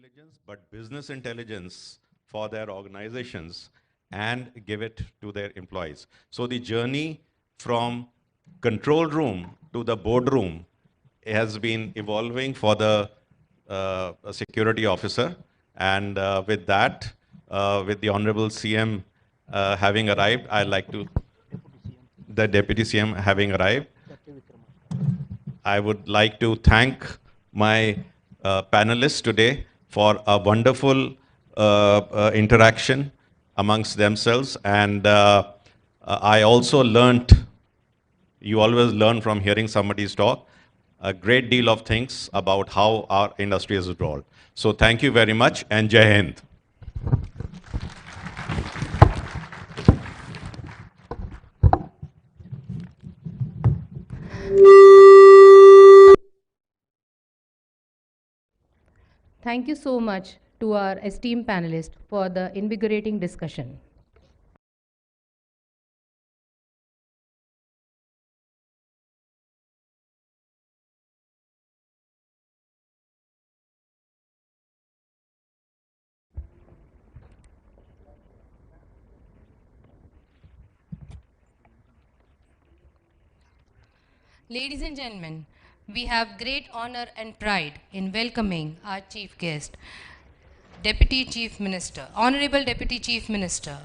intelligence, but business intelligence for their organizations and give it to their employees. So the journey from control room to the boardroom has been evolving for the security officer. And with that, with the Honorable CM having arrived, I'd like to, the Deputy CM having arrived, I would like to thank my panelists today for a wonderful interaction amongst themselves. And I also learnt, you always learn from hearing somebody's talk, a great deal of things about how our industry has evolved. So thank you very much, and Jai Hind. Thank you so much to our esteemed panelists for the invigorating discussion. Ladies and gentlemen, we have great honor and pride in welcoming our chief guest, Deputy Chief Minister, Honorable Deputy Chief Minister,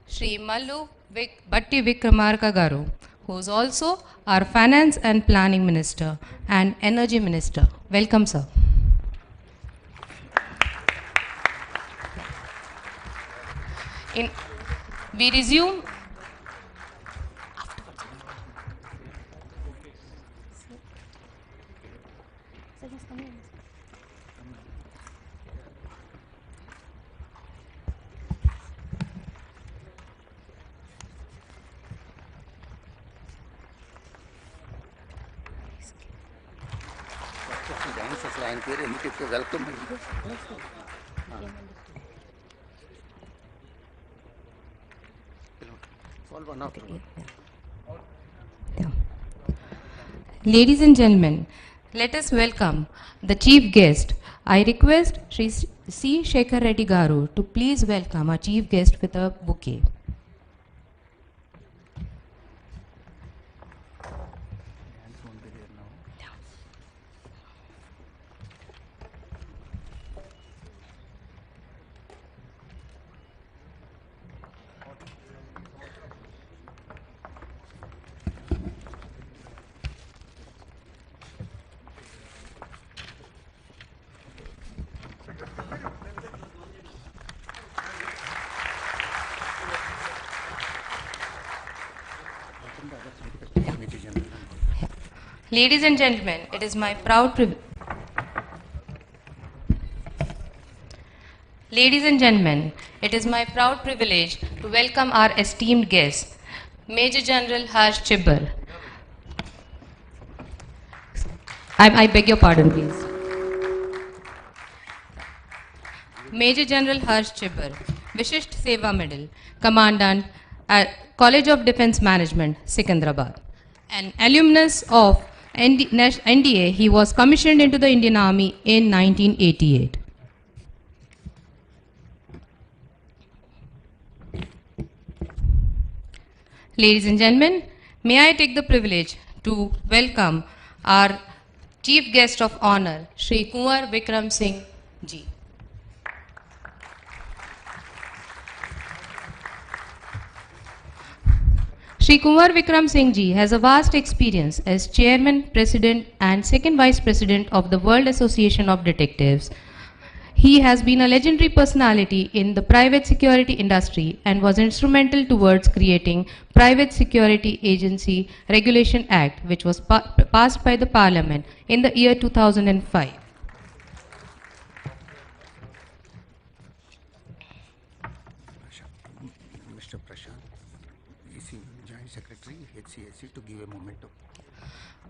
Shri Mallu Bhatti Vikramarka Garu, who is also our Finance and Planning Minister and Energy Minister. Welcome, sir. We resume. Welcome. Ladies and gentlemen, let us welcome the chief guest. I request Shri C. Shekhar Reddy Garu to please welcome our chief guest with a bouquet. Ladies and gentlemen, it is my proud privilege. Ladies and gentlemen, it is my proud privilege to welcome our esteemed guest, Major General Harsh Chibbar. I beg your pardon, please. Major General Harsh Chibbar, Vishisht Seva Medal, Commandant at College of Defence Management, Secunderabad. An alumnus of NDA, he was commissioned into the Indian Army in 1988. Ladies and gentlemen, may I take the privilege to welcome our Chief Guest of Honor, Shri Kunwar Vikram Singh Ji. Shri Kunwar Vikram Singh Ji has a vast experience as Chairman, President and Second Vice President of the World Association of Detectives. He has been a legendary personality in the private security industry and was instrumental towards creating Private Security Agency Regulation Act, which was passed by the Parliament in the year 2005. Mr. Prashant, Joint Secretary, HCSC, to give a memento.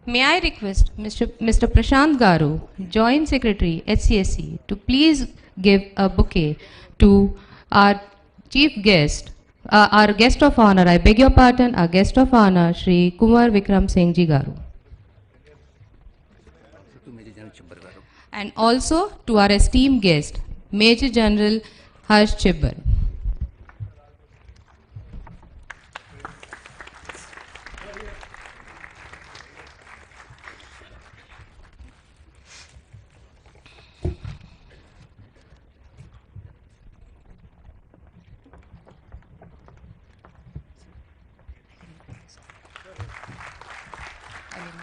May I request Mr. Prashant Garu, Joint Secretary, HCSC, to please give a bouquet to our chief guest, our guest of honor, I beg your pardon, our guest of honor, Shri Kunwar Vikram Singh Ji Garu. And also to our esteemed guest, Major General Harsh Chibbar.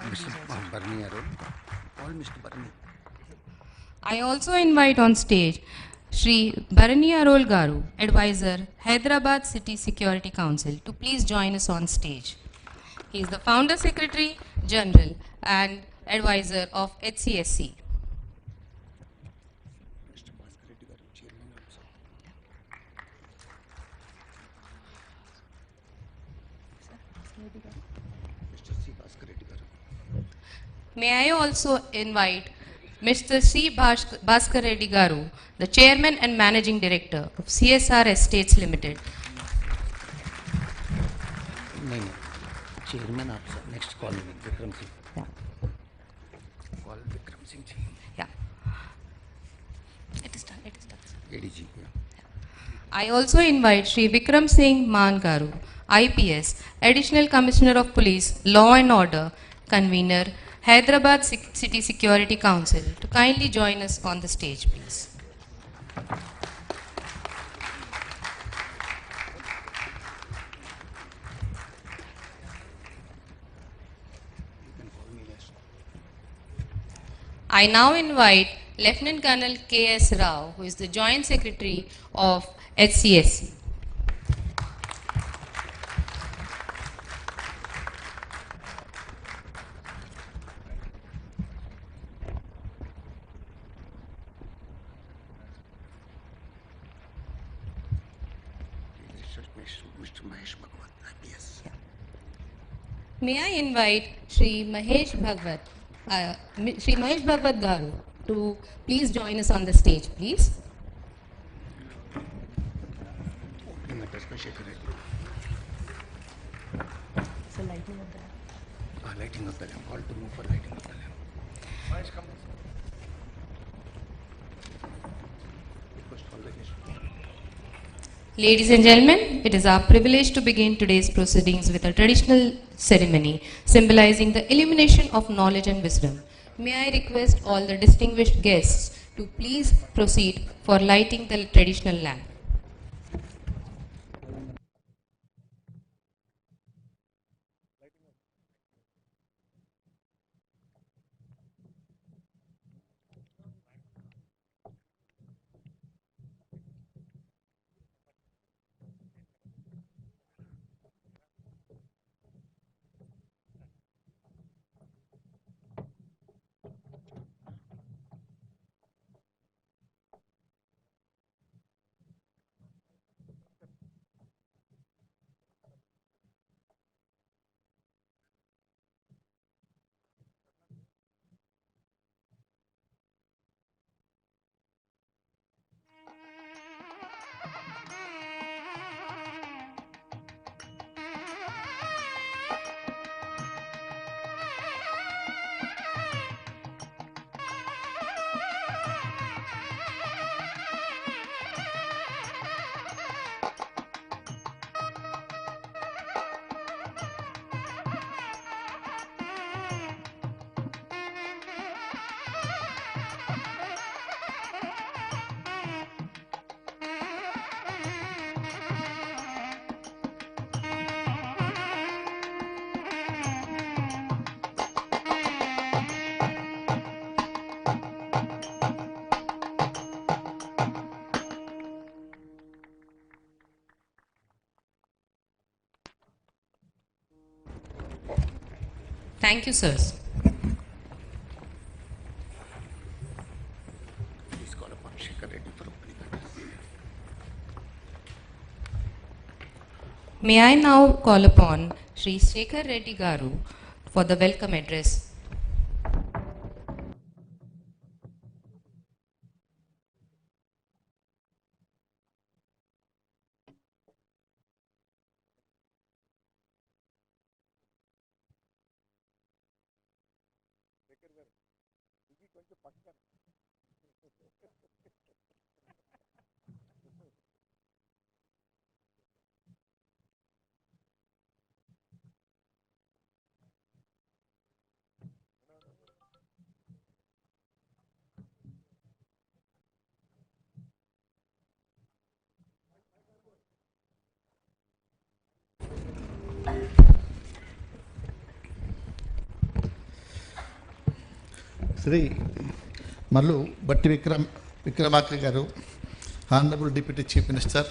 Mr. Barney Arul. All Mr. Barney. I also invite on stage Shri Bharani Arol Garu, Advisor, Hyderabad City Security Council, to please join us on stage. He is the Founder Secretary General and Advisor of HCSC. Mr. Bhaskar Reddy garu, Chairman also. Mr. C. Bhaskar Reddy garu. May I also invite Mr. C. Bhaskar Reddy Garu, the Chairman and Managing Director of CSR Estates Limited. नहीं chairman आप sir next call Vikram Singh call Vikram Singh ji Yeah. It is done. It is done. ADG I also invite Shri Vikram Singh Man Garu, IPS, Additional Commissioner of Police, Law and Order, Convener, Hyderabad City Security Council, to kindly join us on the stage, please. I now invite Lieutenant Colonel K.S. Rao, who is the Joint Secretary of HCSC. Mr. Mahesh Bhagwat IPS May I invite Shri Mahesh Bhagwat Garu to please join us on the stage, please. opening address by Shekhar Reddy lighting of the lamp all to move for lighting of the lamp Mahesh come request all the guests Ladies and gentlemen, it is our privilege to begin today's proceedings with a traditional ceremony symbolizing the illumination of knowledge and wisdom. May I request all the distinguished guests to please proceed for lighting the traditional lamp. Thank you, sirs. please call upon Shekhar Reddy for opening address May I now call upon Shri Shekhar Reddy Garu for the welcome address. Sri Mallu Batti Vikramarka Garu, Honorable Deputy Chief Minister,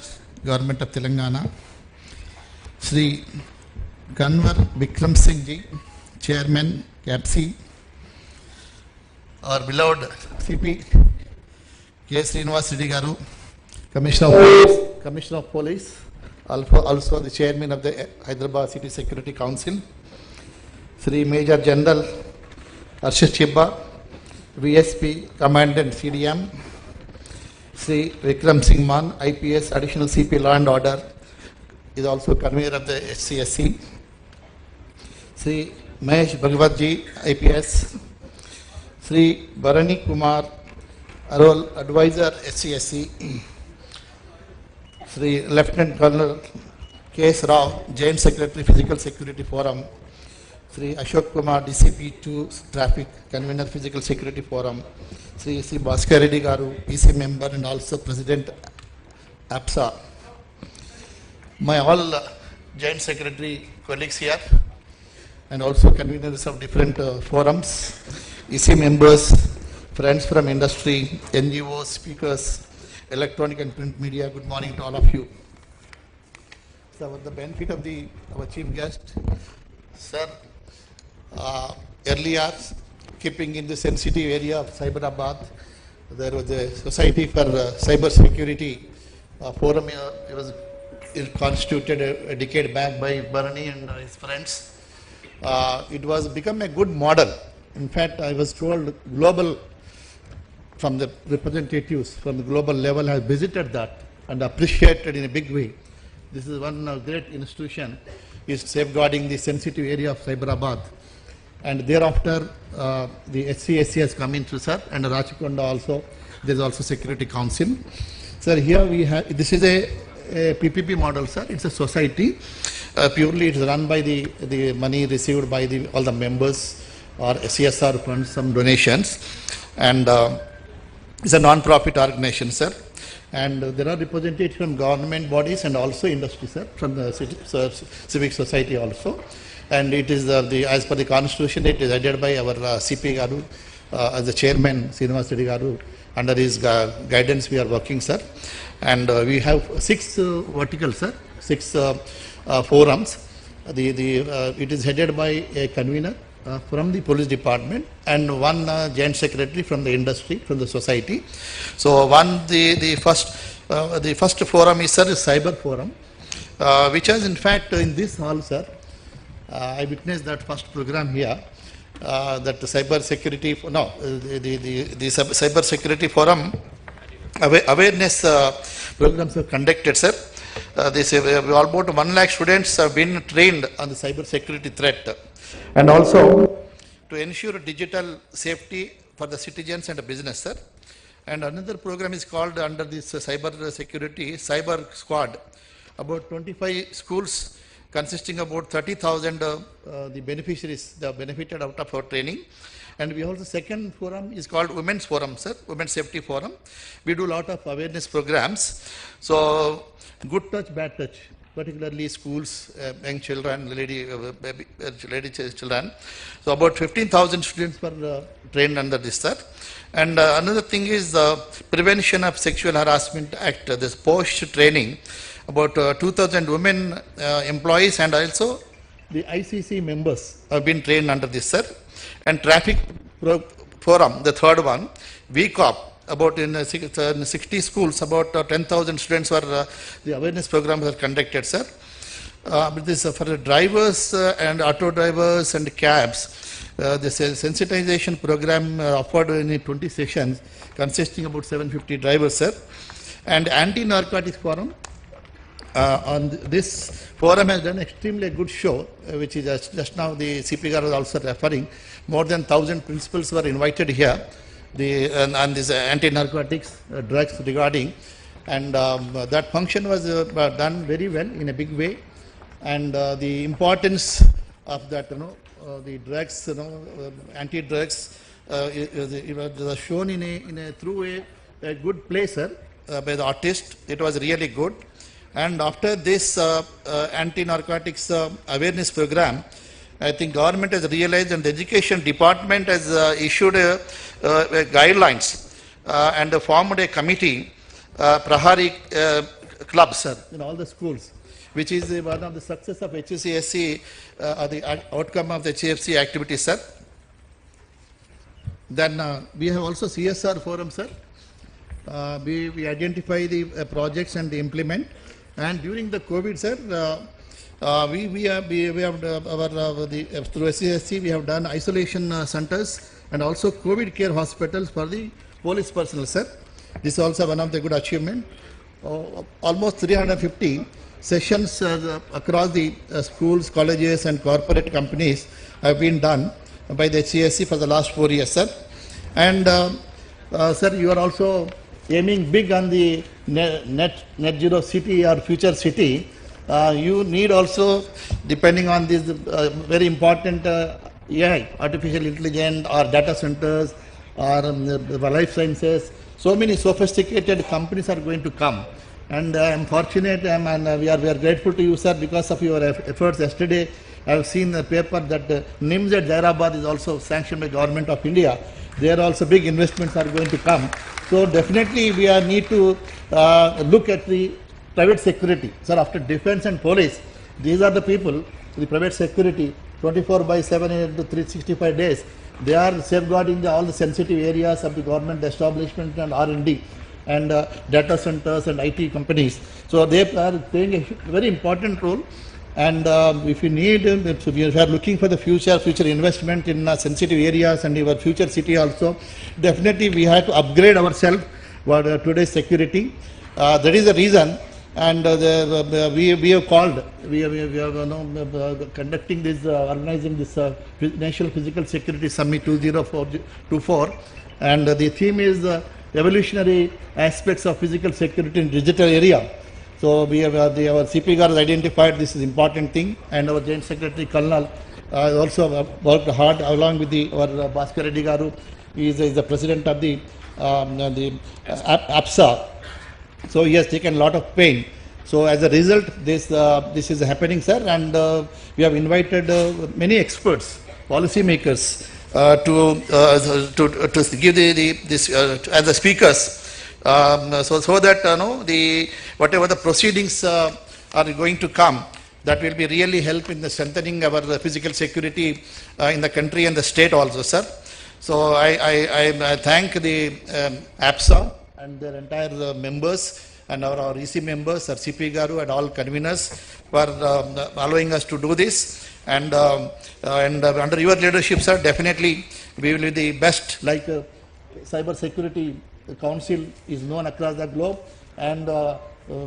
Government of Telangana, Sri Kanwar Vikram Singh Ji, Chairman, CAPC, our beloved CP K. Srinivas Reddy Garu, Commissioner of Police, also the Chairman of the Hyderabad City Security Council, Sri Major General Arshad Chibba, VSP Commandant CDM, Sri Vikram Singh Man, IPS Additional CP Law and Order, is also convener of the HCSC, Sri Mahesh Bhagwat Ji, IPS, Sri Bharani Kumar, Arol Advisor, HCSC, Sri Lieutenant Colonel K.S. Rao, Joint Secretary, Physical Security Forum, Sri Ashok Kumar, DCP2 Traffic, Convener, Physical Security Forum, Sri Bhaskar Reddy Garu, PC member and also President APSA. My all Joint Secretary colleagues here and also conveners of different forums, EC members, friends from industry, NGOs, speakers, electronic and print media, good morning to all of you. So with the benefit of our chief guest, sir, earlier, keeping in the sensitive area of Cyberabad, there was a Society for Cyber Security forum. It was constituted a decade back by Bharani and his friends. It was become a good model. In fact, I was told global, from the representatives from the global level have visited that and appreciated in a big way. This is one great institution is safeguarding the sensitive area of Cyberabad. And thereafter, the HCSC has come into, sir, and Rachikonda also. There is also Security Council. Sir, here we have, this is a PPP model, sir. It's a society. Purely it's run by the money received by all the members or CSR funds, some donations. And it's a non-profit organization, sir. And there are representatives from government bodies and also industry, sir, from the civic society also. And it is as per the constitution, it is headed by our CP Garu as the chairman, Srinivas Reddy Garu. Under his guidance, we are working, sir. And we have 6 verticals, sir, 6 forums. It is headed by a convener from the police department and one joint secretary from the industry, from the society. So the first forum is, sir, is Cyber Forum, which has in fact in this hall, sir, I witnessed that first program here, that the cyber security, the cyber security forum awareness programs are conducted, sir. About 1 lakh students have been trained on the cyber security threat, and also to ensure digital safety for the citizens and the business, sir. And another program is called under this cyber security, Cyber Squad. About 25 schools consisting about 30,000 the beneficiaries that benefited out of our training. And we also, second forum is called Women's Forum, sir, Women's Safety Forum. We do a lot of awareness programs. So, good touch, bad touch, particularly schools, young children, lady children. So, about 15,000 students were trained under this, sir. And another thing is the Prevention of Sexual Harassment Act, this post training. About 2,000 women employees and also the ICC members have been trained under this, sir. And Traffic Forum, the third one, VCOP, about in 60 schools, about 10,000 students were, the awareness programs are conducted, sir. This for drivers and auto drivers and cabs, this sensitization program offered in 20 sessions, consisting about 750 drivers, sir. And Anti-Narcotics Forum, on this forum has done extremely good show, which is just now the CP was also referring. More than 1,000 principals were invited here, and this anti-narcotics drugs regarding, and that function was done very well in a big way, and the importance of that, the drugs, anti-drugs, it was shown through a good play, sir, by the artist. It was really good. And after this anti-narcotics awareness program, I think government has realized and the education department has issued guidelines and formed a committee, Prahari Club, sir, in all the schools, which is one of the success of HCSC, or the outcome of the HCFC activity, sir. Then we have also CSR forum, sir. We identify the projects and implement. And during the COVID, sir, we have through SCSC we have done isolation centers and also COVID care hospitals for the police personnel, sir. This is also one of the good achievement. Almost 350 sessions across the schools, colleges, and corporate companies have been done by the HCSC for the last 4 years, sir. And sir, you are also aiming big on the net zero city or future city. You need also, depending on this very important AI, artificial intelligence, or data centers, or life sciences. So many sophisticated companies are going to come. And I am fortunate, and we are grateful to you, sir, because of your efforts. Yesterday, I have seen the paper that NIMS at Hyderabad is also sanctioned by Government of India. There also big investments are going to come. So definitely we need to look at the private security. Sir, after defense and police, these are the people, the private security, 24/7 to 365 days. They are safeguarding all the sensitive areas of the government establishment and R&D and data centers and IT companies. So they are playing a very important role. And if you need, if you are looking for the future investment in sensitive areas and your future city also, definitely we have to upgrade ourselves for today's security. That is the reason. And we have called, we are conducting this, organizing this National Physical Security Summit-2024, and the theme is evolutionary aspects of physical security in digital area. So we have our CP Garu has identified this is important thing, and our Joint Secretary Kalnal also worked hard along with our Bhaskar Reddy Garu. He is the president of the APSA. So he has taken a lot of pain. So as a result, this is happening, sir, and we have invited many experts, policy makers, to give this as the speakers. So that whatever the proceedings are going to come, that will be really help in the strengthening our physical security in the country and the state also, sir. So I thank the APSA and their entire members and our EC members, our CP Garu and all conveners for allowing us to do this. And under your leadership, sir, definitely we will be the best. Like cyber security council is known across the globe, and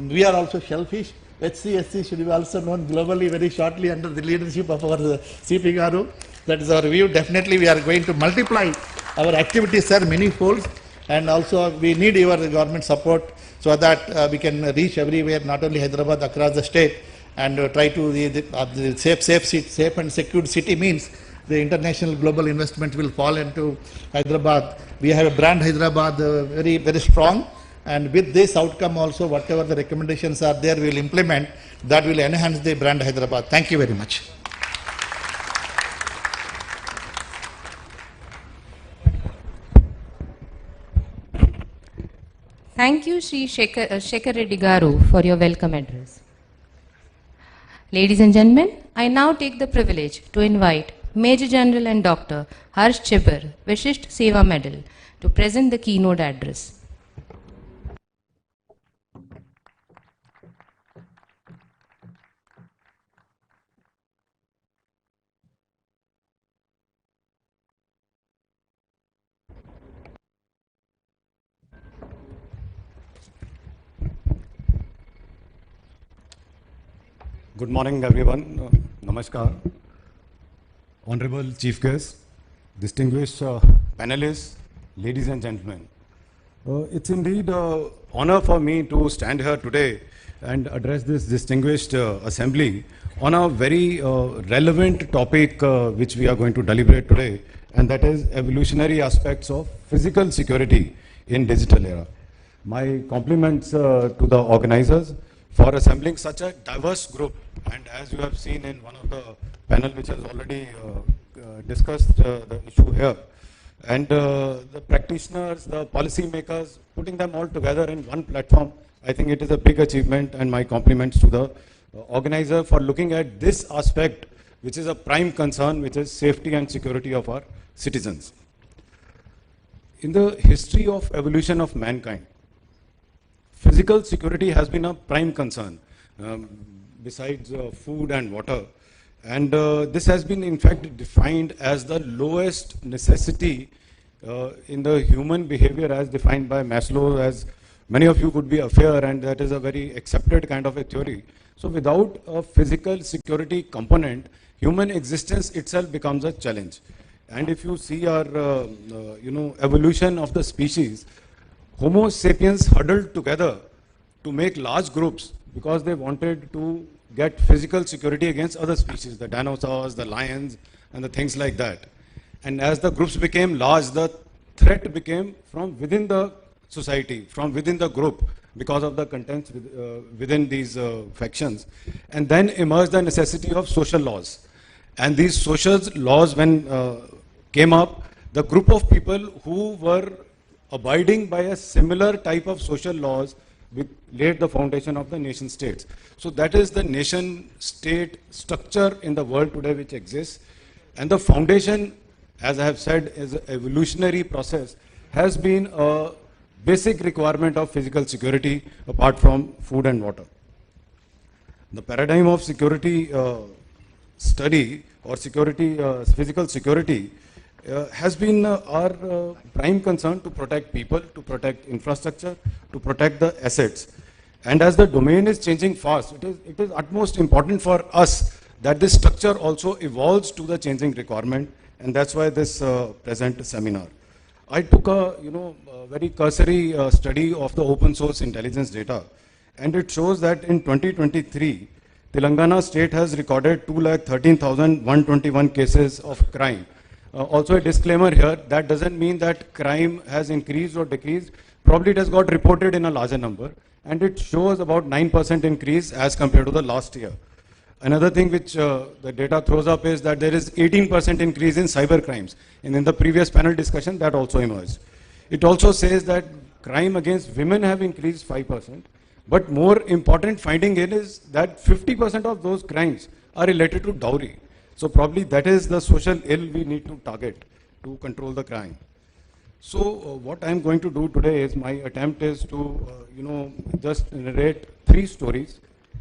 we are also shellfish. HCSC should be also known globally very shortly under the leadership of our CP Garu. That is our view. Definitely we are going to multiply our activities, sir, many folds, and also we need your government support so that we can reach everywhere, not only Hyderabad, across the state, and try to the safe and secured city means the international global investment will fall into Hyderabad. We have a brand Hyderabad very, very strong, and with this outcome also, whatever the recommendations are there, we will implement. That will enhance the brand Hyderabad. Thank you very much. Thank you, Shri Shekhar Reddy Garu, for your welcome address. Ladies and gentlemen, I now take the privilege to invite Major General and Dr. Harsh Chibber, Vishisht Seva Medal, to present the keynote address. Good morning, everyone. Namaskar. Honorable Chief Guest, distinguished panelists, ladies and gentlemen. It's indeed an honor for me to stand here today and address this distinguished assembly on a very relevant topic which we are going to deliberate today, and that is evolutionary aspects of physical security in digital era. My compliments to the organizers for assembling such a diverse group, and as you have seen in one of the panel which has already discussed the issue here, And the practitioners, the policy makers, putting them all together in one platform, I think it is a big achievement, and my compliments to the organizer for looking at this aspect, which is a prime concern, which is safety and security of our citizens. In the history of evolution of mankind, physical security has been a prime concern, besides food and water. And this has been in fact defined as the lowest necessity in the human behavior as defined by Maslow, as many of you could be aware, and that is a very accepted kind of a theory. So without a physical security component, human existence itself becomes a challenge. And if you see our evolution of the species, Homo sapiens huddled together to make large groups because they wanted to get physical security against other species, the dinosaurs, the lions, and the things like that. And as the groups became large, the threat became from within the society, from within the group, because of the contents within these factions. And then emerged the necessity of social laws. And these social laws, when came up, the group of people who were abiding by a similar type of social laws laid the foundation of the nation states. So that is the nation state structure in the world today which exists. And the foundation, as I have said, is an evolutionary process, has been a basic requirement of physical security apart from food and water. The paradigm of security study or security, physical security has been our prime concern to protect people, to protect infrastructure, to protect the assets. And as the domain is changing fast, it is utmost important for us that this structure also evolves to the changing requirement, and that's why this present seminar. I took a very cursory study of the open source intelligence data, and it shows that in 2023, Telangana state has recorded 213,121 cases of crime. Also a disclaimer here, that doesn't mean that crime has increased or decreased. Probably it has got reported in a larger number, and it shows about 9% increase as compared to the last year. Another thing which the data throws up is that there is 18% increase in cyber crimes. And in the previous panel discussion, that also emerged. It also says that crime against women have increased 5%. But more important finding is that 50% of those crimes are related to dowry. So probably that is the social ill we need to target to control the crime. So what I'm going to do today is my attempt is to, just narrate 3 stories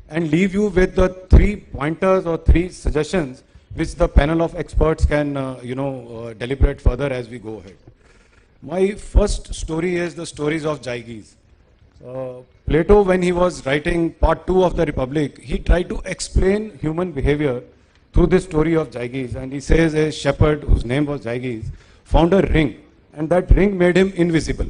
and leave you with the 3 pointers or 3 suggestions which the panel of experts can, deliberate further as we go ahead. My first story is the stories of Jaigis. Plato, when he was writing part 2 of the Republic, he tried to explain human behavior through this story of Jaigis, and he says a shepherd whose name was Jaigis found a ring, and that ring made him invisible.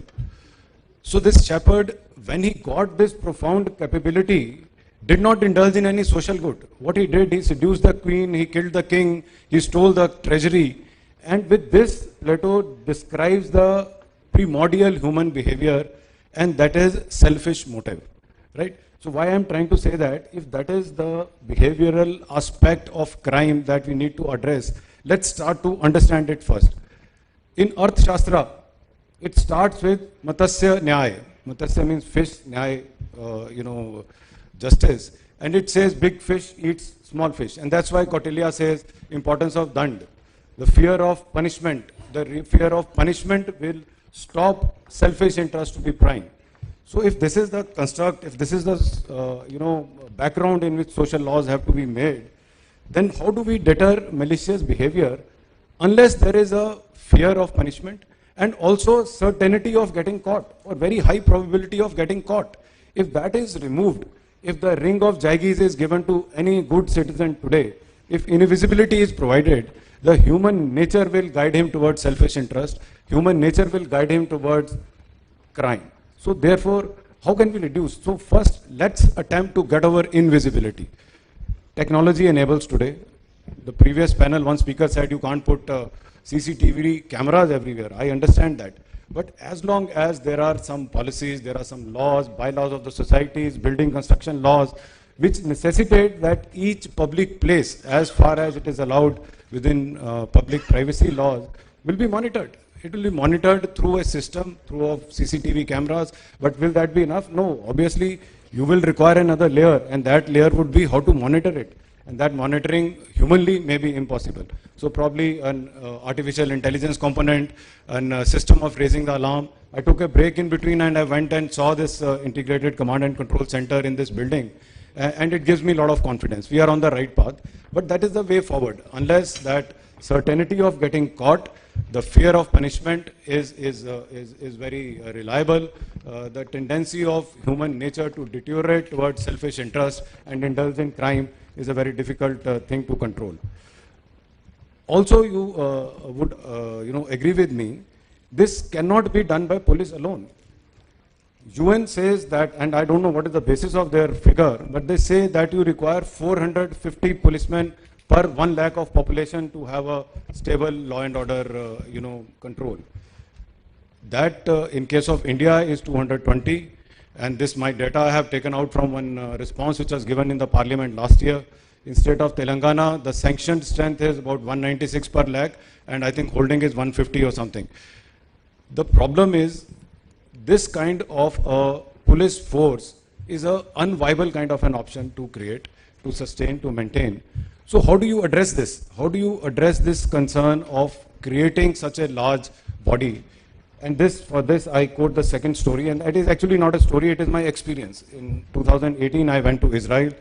So this shepherd, when he got this profound capability, did not indulge in any social good. What he did, he seduced the queen, he killed the king, he stole the treasury, and with this Plato describes the primordial human behavior, and that is selfish motive, right? So why I am trying to say that, if that is the behavioral aspect of crime that we need to address, let's start to understand it first. In Arth Shastra, it starts with Matsya Nyaya. Matsya means fish, Nyaya, justice. And it says big fish eats small fish. And that's why Kautilya says importance of dand. The fear of punishment. The fear of punishment will stop selfish interest to be prime. So if this is the construct, if this is the background in which social laws have to be made, then how do we deter malicious behavior unless there is a fear of punishment and also certainty of getting caught or very high probability of getting caught? If that is removed, if the ring of Jaigis is given to any good citizen today, if invisibility is provided, the human nature will guide him towards selfish interest, human nature will guide him towards crime. So therefore, how can we reduce? So first, let's attempt to get over invisibility. Technology enables today. The previous panel, one speaker said you can't put CCTV cameras everywhere. I understand that. But as long as there are some policies, there are some laws, bylaws of the societies, building construction laws, which necessitate that each public place, as far as it is allowed within public privacy laws, will be monitored. It will be monitored through a system, through of CCTV cameras, but will that be enough? No, obviously you will require another layer, and that layer would be how to monitor it. And that monitoring humanly may be impossible. So probably an artificial intelligence component, a system of raising the alarm. I took a break in between and I went and saw this integrated command and control center in this building. And it gives me a lot of confidence. We are on the right path, but that is the way forward. Unless that certainty of getting caught, the fear of punishment is very reliable. The tendency of human nature to deteriorate towards selfish interest and indulge in crime is a very difficult thing to control. Also, you would agree with me, this cannot be done by police alone. UN says that, and I don't know what is the basis of their figure, but they say that you require 450 policemen per 1 lakh of population to have a stable law and order, control. That in case of India is 220, and this my data I have taken out from one response which was given in the parliament last year. In state of Telangana, the sanctioned strength is about 196 per lakh, and I think holding is 150 or something. The problem is, this kind of a police force is an unviable kind of an option to create, to sustain, to maintain. So how do you address this? How do you address this concern of creating such a large body? And for this I quote the second story, and it is actually not a story, it is my experience. In 2018 I went to Israel,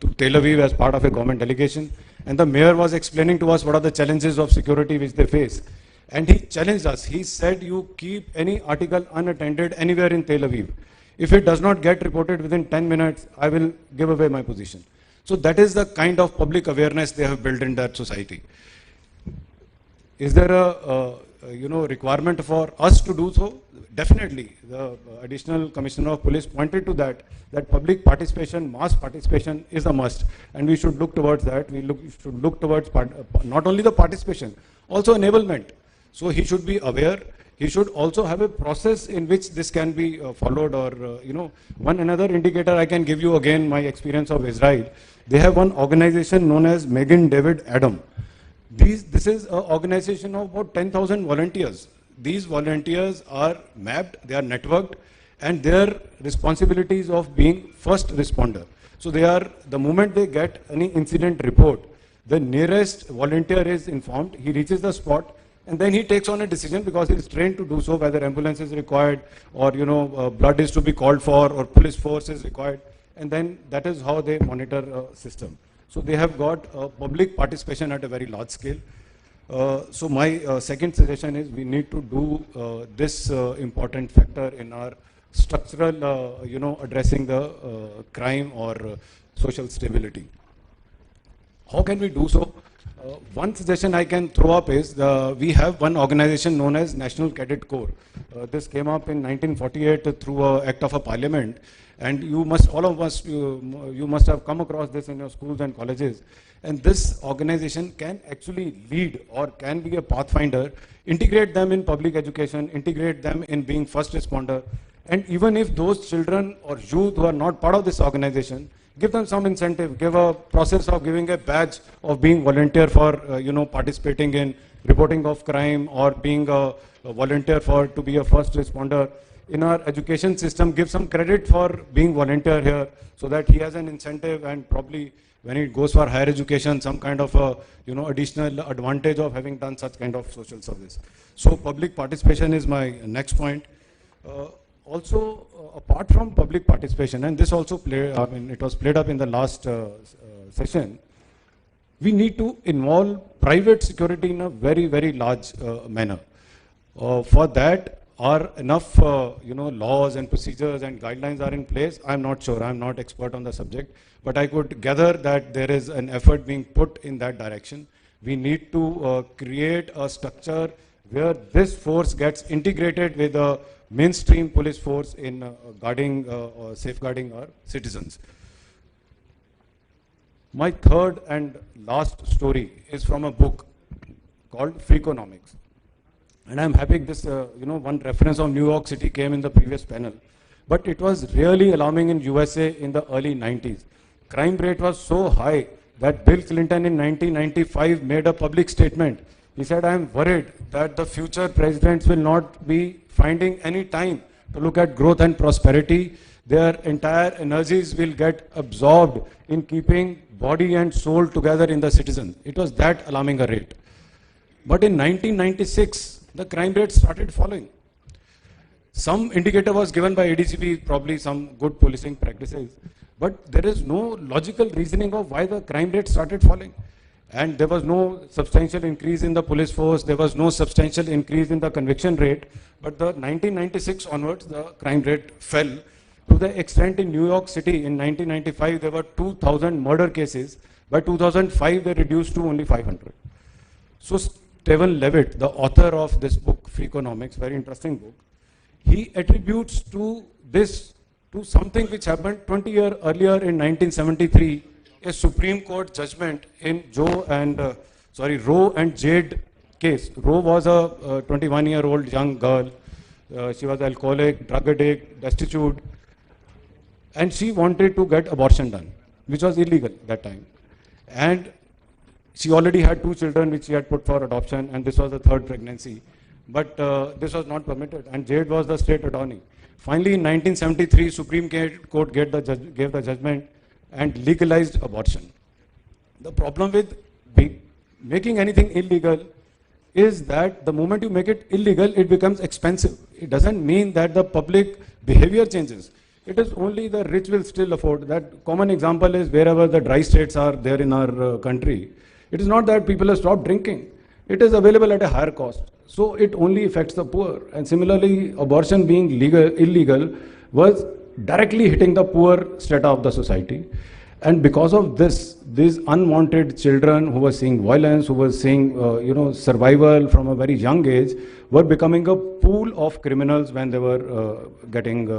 to Tel Aviv as part of a government delegation, and the mayor was explaining to us what are the challenges of security which they face. And he challenged us. He said, you keep any article unattended anywhere in Tel Aviv. If it does not get reported within 10 minutes, I will give away my position. So that is the kind of public awareness they have built in that society. Is there a requirement for us to do so? Definitely. The additional commissioner of police pointed to that public participation, mass participation is a must. And we should look towards that. We should look towards not only the participation, also enablement. So he should be aware. He should also have a process in which this can be followed, or, one another indicator I can give you, again, my experience of Israel. They have one organization known as Megan David Adam. This is an organization of about 10,000 volunteers. These volunteers are mapped, they are networked, and their responsibilities of being first responder. So the moment they get any incident report, the nearest volunteer is informed, he reaches the spot, and then he takes on a decision because he is trained to do so, whether ambulance is required or blood is to be called for or police force is required, and then that is how they monitor a system. So they have got public participation at a very large scale. So my second suggestion is we need to do this important factor in our structural, addressing the crime or social stability. How can we do so? One suggestion I can throw up is we have one organization known as National Cadet Corps. This came up in 1948 through an act of a parliament, and all of us, you must have come across this in your schools and colleges. And this organization can actually lead or can be a pathfinder, integrate them in public education, integrate them in being first responder. And even if those children or youth who are not part of this organization, give them some incentive, give a process of giving a badge of being volunteer for, participating in reporting of crime, or being a volunteer to be a first responder. In our education system, give some credit for being volunteer here so that he has an incentive, and probably when he goes for higher education, some kind of a, additional advantage of having done such kind of social service. So public participation is my next point. Also, apart from public participation, and this also it was played up in the last session, we need to involve private security in a very, very large manner. For that, are enough laws and procedures and guidelines are in place? I'm not sure. I'm not expert on the subject, but I could gather that there is an effort being put in that direction. We need to create a structure where this force gets integrated with the mainstream police force in guarding or safeguarding our citizens. My third and last story is from a book called Freakonomics. And I'm happy this, one reference of New York City came in the previous panel. But it was really alarming in USA in the early 90s. Crime rate was so high that Bill Clinton in 1995 made a public statement He said, I am worried that the future presidents will not be finding any time to look at growth and prosperity. Their entire energies will get absorbed in keeping body and soul together in the citizen. It was that alarming a rate. But in 1996, the crime rate started falling. Some indicator was given by ADCP, probably some good policing practices, but there is no logical reasoning of why the crime rate started falling. And there was no substantial increase in the police force, there was no substantial increase in the conviction rate, but the 1996 onwards, the crime rate fell to the extent in New York City in 1995, there were 2,000 murder cases. By 2005, they reduced to only 500. So Stephen Levitt, the author of this book, Free Economics, very interesting book, he attributes to this, to something which happened 20 years earlier in 1973, a Supreme Court judgment in Roe and Jade case. Roe was a 21-year-old young girl. She was alcoholic, drug addict, destitute, and she wanted to get abortion done, which was illegal at that time. And she already had 2 children which she had put for adoption, and this was the 3rd pregnancy. But this was not permitted, and Jade was the state attorney. Finally, in 1973, Supreme Court gave the judgment and legalized abortion. The problem with making anything illegal is that the moment you make it illegal, it becomes expensive. It doesn't mean that the public behavior changes. It is only the rich will still afford. That common example is wherever the dry states are there in our country. It is not that people have stopped drinking. It is available at a higher cost. So it only affects the poor. And similarly, abortion being illegal was directly hitting the poor strata of the society. And because of this, these unwanted children who were seeing violence, who were seeing survival from a very young age, were becoming a pool of criminals when they were getting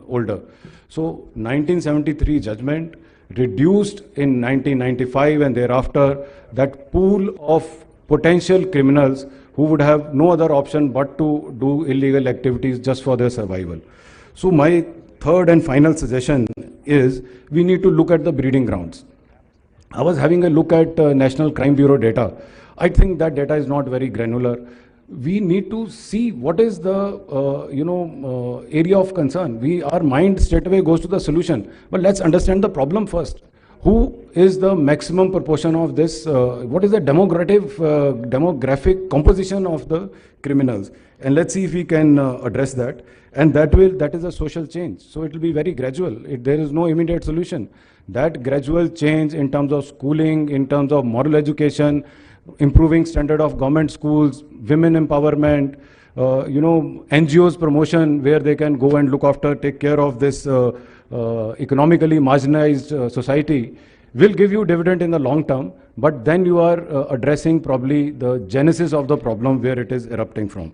older. So 1973 judgment reduced in 1995 and thereafter that pool of potential criminals who would have no other option but to do illegal activities just for their survival. So my third and final suggestion is we need to look at the breeding grounds. I was having a look at National Crime Bureau data. I think that data is not very granular. We need to see what is the area of concern. Our mind straight away goes to the solution, but let's understand the problem first. Who is the maximum proportion of this? What is the demographic composition of the criminals? And let's see if we can address that. And that is a social change. So it will be very gradual. There is no immediate solution. That gradual change in terms of schooling, in terms of moral education, improving standard of government schools, women empowerment, NGOs promotion where they can go and look after, take care of this economically marginalized society will give you dividend in the long term, but then you are addressing probably the genesis of the problem where it is erupting from.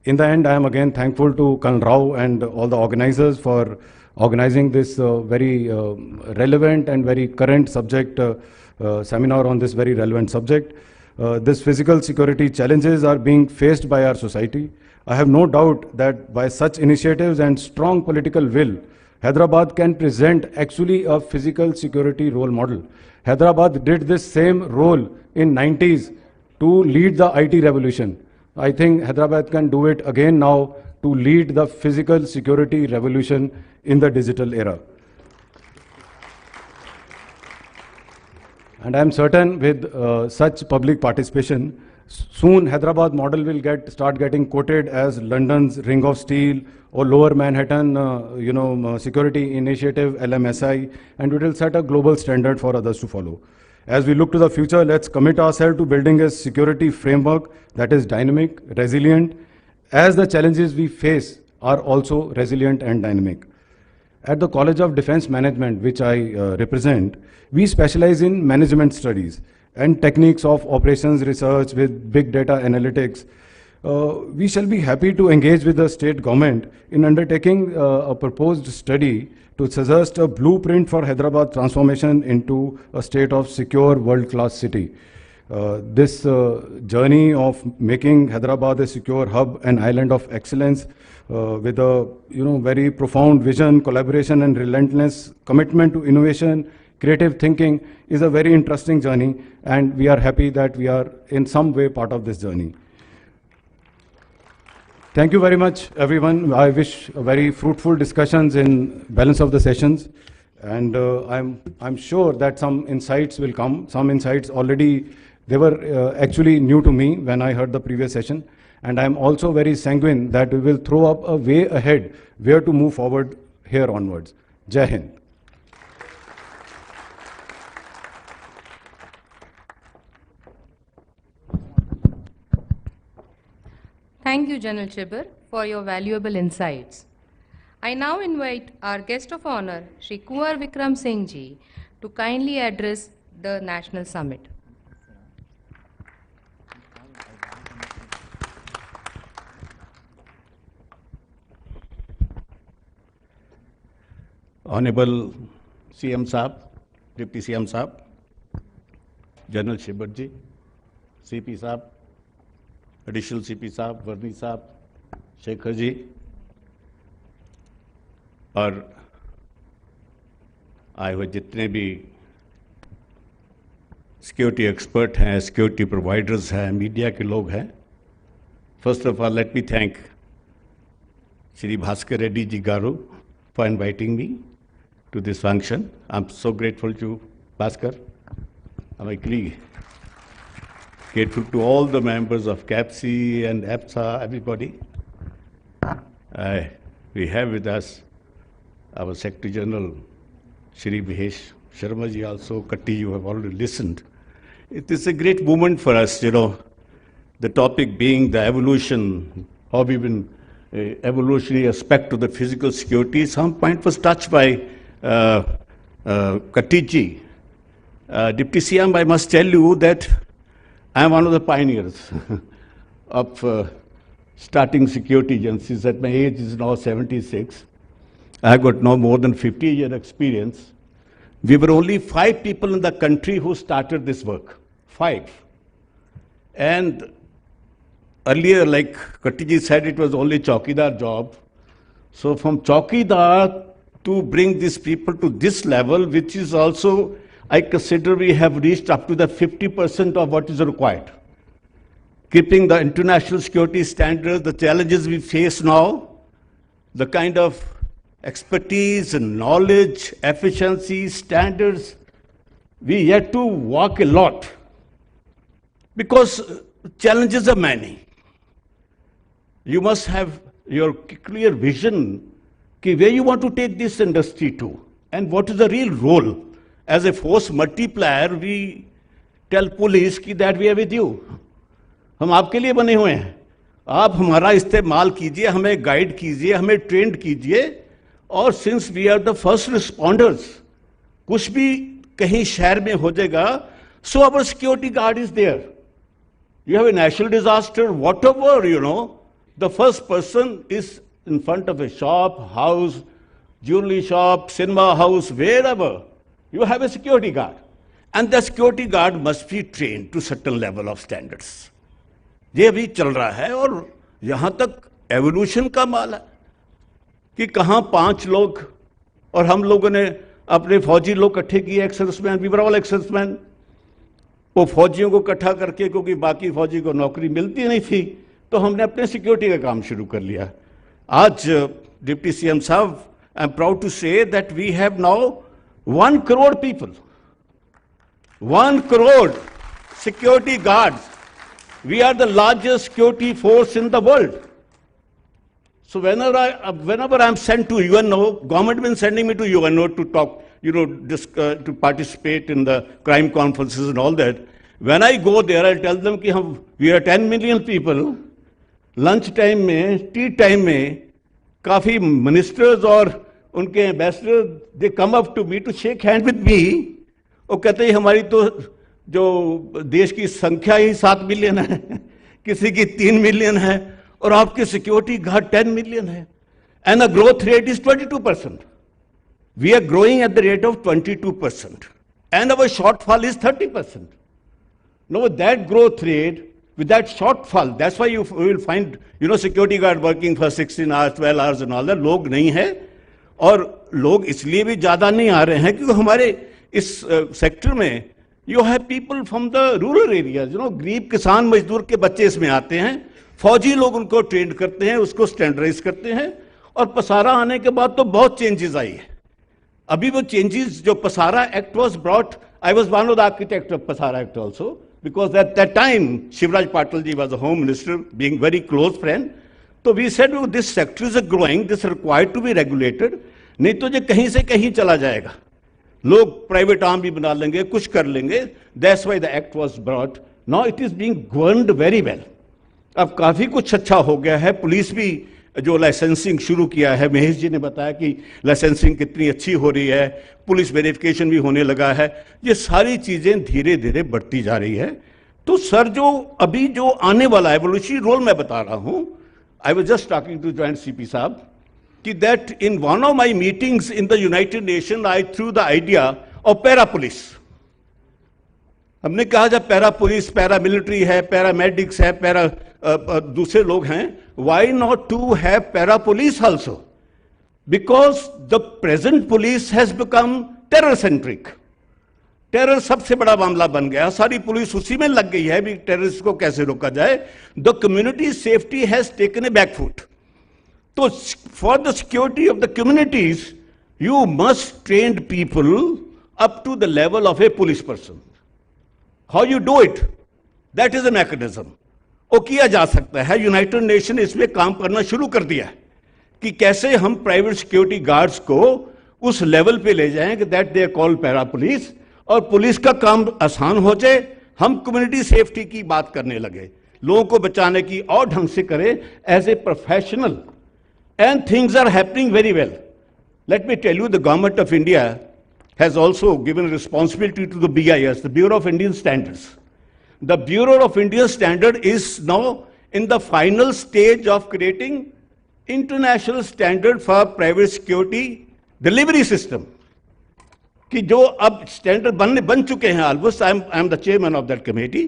In the end, I am again thankful to Colonel Rao and all the organizers for organizing this very relevant and very current subject seminar on this very relevant subject. This physical security challenges are being faced by our society. I have no doubt that by such initiatives and strong political will, Hyderabad can present actually a physical security role model. Hyderabad did this same role in 90s to lead the IT revolution. I think Hyderabad can do it again now to lead the physical security revolution in the digital era. And I am certain with such public participation, soon Hyderabad model will start getting quoted as London's Ring of Steel or Lower Manhattan Security Initiative, LMSI, and it will set a global standard for others to follow. As we look to the future, let's commit ourselves to building a security framework that is dynamic, resilient, as the challenges we face are also resilient and dynamic. At the College of Defense Management, which I represent, we specialize in management studies and techniques of operations research with big data analytics. We shall be happy to engage with the state government in undertaking a proposed study to suggest a blueprint for Hyderabad transformation into a state of secure world-class city. This journey of making Hyderabad a secure hub and island of excellence with a very profound vision, collaboration and relentless commitment to innovation creative thinking is a very interesting journey, and we are happy that we are in some way part of this journey. Thank you very much, everyone. I wish very fruitful discussions in balance of the sessions, and I'm sure that some insights will come. Some insights already, they were actually new to me when I heard the previous session, and I'm also very sanguine that we will throw up a way ahead where to move forward here onwards. Jai Hind. Thank you, General Chibber, for your valuable insights. I now invite our guest of honor, Shri Kunwar Vikram Singh Ji, to kindly address the National Summit. Honorable CM Saab, Deputy CM Saab, General Chibber Ji, CP Saab, Additional CP Saab, Varni Saab, Shekhar Ji, और आए हुए जितने भी security expert हैं, security providers हैं, media के लोग हैं, first of all let me thank Shri Bhaskar Reddy ji garu for inviting me to this function. I'm so grateful to Bhaskar. I'm equally grateful to all the members of CAPC and EPSA, everybody. We have with us our Secretary General, Shri Mahesh Sharma ji also, Katti, you have already listened. It is a great moment for us, the topic being the evolution, how we've been evolutionary aspect to the physical security. Some point was touched by Katti ji. Deputy CM, I must tell you that I am one of the pioneers of starting security agencies. At my age is now 76. I have got now more than 50-year experience. We were only 5 people in the country who started this work. 5. And earlier, like Katti ji said, it was only Chaukidar job. So from Chaukidar to bring these people to this level, which is also, I consider we have reached up to the 50% of what is required. Keeping the international security standards, the challenges we face now, the kind of expertise and knowledge, efficiency, standards, we yet to walk a lot. Because challenges are many. You must have your clear vision where you want to take this industry to, and what is the real role. As a force multiplier, we tell police that we are with you. हम आपके लिए बने हुए हैं. आप हमारा इस्तेमाल कीजिए, हमें गाइड कीजिए, हमें ट्रेंड कीजिए. और since we are the first responders, कुछ भी कहीं शहर में हो जाएगा, so our security guard is there. You have a national disaster, whatever, the first person is in front of a shop, house, jewelry shop, cinema house, wherever. You have a security guard. And the security guard must be trained to certain level of standards. ये भी चल रहा है और यहाँ तक evolution का माल है कि कहाँ 5 लोग और हम लोगों ने अपने फौजी लोग इकट्ठे किए, exserviceman, we were all exserviceman. वो फौजियों को इकट्ठा करके, क्योंकि बाकी फौजी को नौकरी मिलती नहीं थी, तो हमने अपने सिक्योरिटी का काम शुरू कर लिया. आज डिप्टी सीएम साहब, I am proud to say that we have now 1 crore people, 1 crore security guards. We are the largest security force in the world. So whenever I am sent to UNO, government has been sending me to UNO to talk, to participate in the crime conferences and all that. When I go there, I tell them that we are 10 million people. Lunch time में, tea time में, काफी ministers और उनके ambassadors, they come up to me to shake hand with me. और कहते हैं हमारी तो जो देश की संख्या ही 7 मिलियन है, किसी की 3 मिलियन है, और आपके सिक्योरिटी गार्ड 10 मिलियन है. And the growth rate is 22%. We are growing at the rate of 22%. And our shortfall is 30%. Now with that growth rate, with that shortfall, that's why you will find, security guard working for 16 hours, 12 hours and all that. लोग नहीं है, और लोग इसलिए भी ज़्यादा नहीं आ रहे हैं क्योंकि हमारे इस सेक्टर में you have people from the rural areas, गरीब किसान मजदूर के बच्चे इसमें आते हैं, फौजी लोग उनको ट्रेन करते हैं, उसको स्टैंडर्डाइज करते हैं, और पसारा आने के बाद तो बहुत चेंजेस आई है। अभी वो चेंजेस जो PSARA act was brought, I was one of the architect of PSARA act also, because at that time Shivraj Patil ji was a home minister, being very close friend. तो we said this sector is growing, this required to be regulated, नहीं तो ये कहीं से कहीं चला जाएगा, लोग प्राइवेट आर्म भी बना लेंगे, कुछ कर लेंगे। That's why the act was brought. Now it is being governed very well. अब काफी कुछ अच्छा हो गया है। पुलिस भी जो लाइसेंसिंग शुरू किया है, महेश जी ने बताया कि लाइसेंसिंग कितनी अच्छी हो रही है, पुलिस वेरिफिकेशन भी होने लगा है, ये सारी चीजें धीरे धीरे बढ़ती जा रही है। तो सर जो अभी जो आने वाला एवोल्यूशनरी रोल मैं बता रहा हूं, I was just talking to joint CP साहब कि that in one of my meetings in the United Nation I threw the idea of para police. हमने कहा जब पैरा पुलिस, पैरा मिलिट्री है, पैरामेडिक्स है, पैरा दूसरे लोग हैं, why not to have para police also, because the present police has become terror centric. Terror सबसे बड़ा मामला बन गया, सारी पुलिस उसी में लग गई है भी टेररिस्ट को कैसे रोका जाए। The community safety has taken a back foot. तो for the security of the communities you must train people up to the level of a police person. How you do it, that is a mechanism. वो किया जा सकता है, United nation इसमें काम करना शुरू कर दिया है कि कैसे हम प्राइवेट सिक्योरिटी गार्ड्स को उस लेवल पे ले जाएं कि that they call para police, और पुलिस का काम आसान हो जाए, हम कम्युनिटी सेफ्टी की बात करने लगे, लोगों को बचाने की और ढंग से करें as a professional, and things are happening very well. Let me tell you, the government of India has also given responsibility to the BIS, the Bureau of Indian Standards. The Bureau of Indian Standard is now in the final stage of creating international standard for private security delivery system. कि जो अब standard बन चुके हैं almost, I am the chairman of that committee,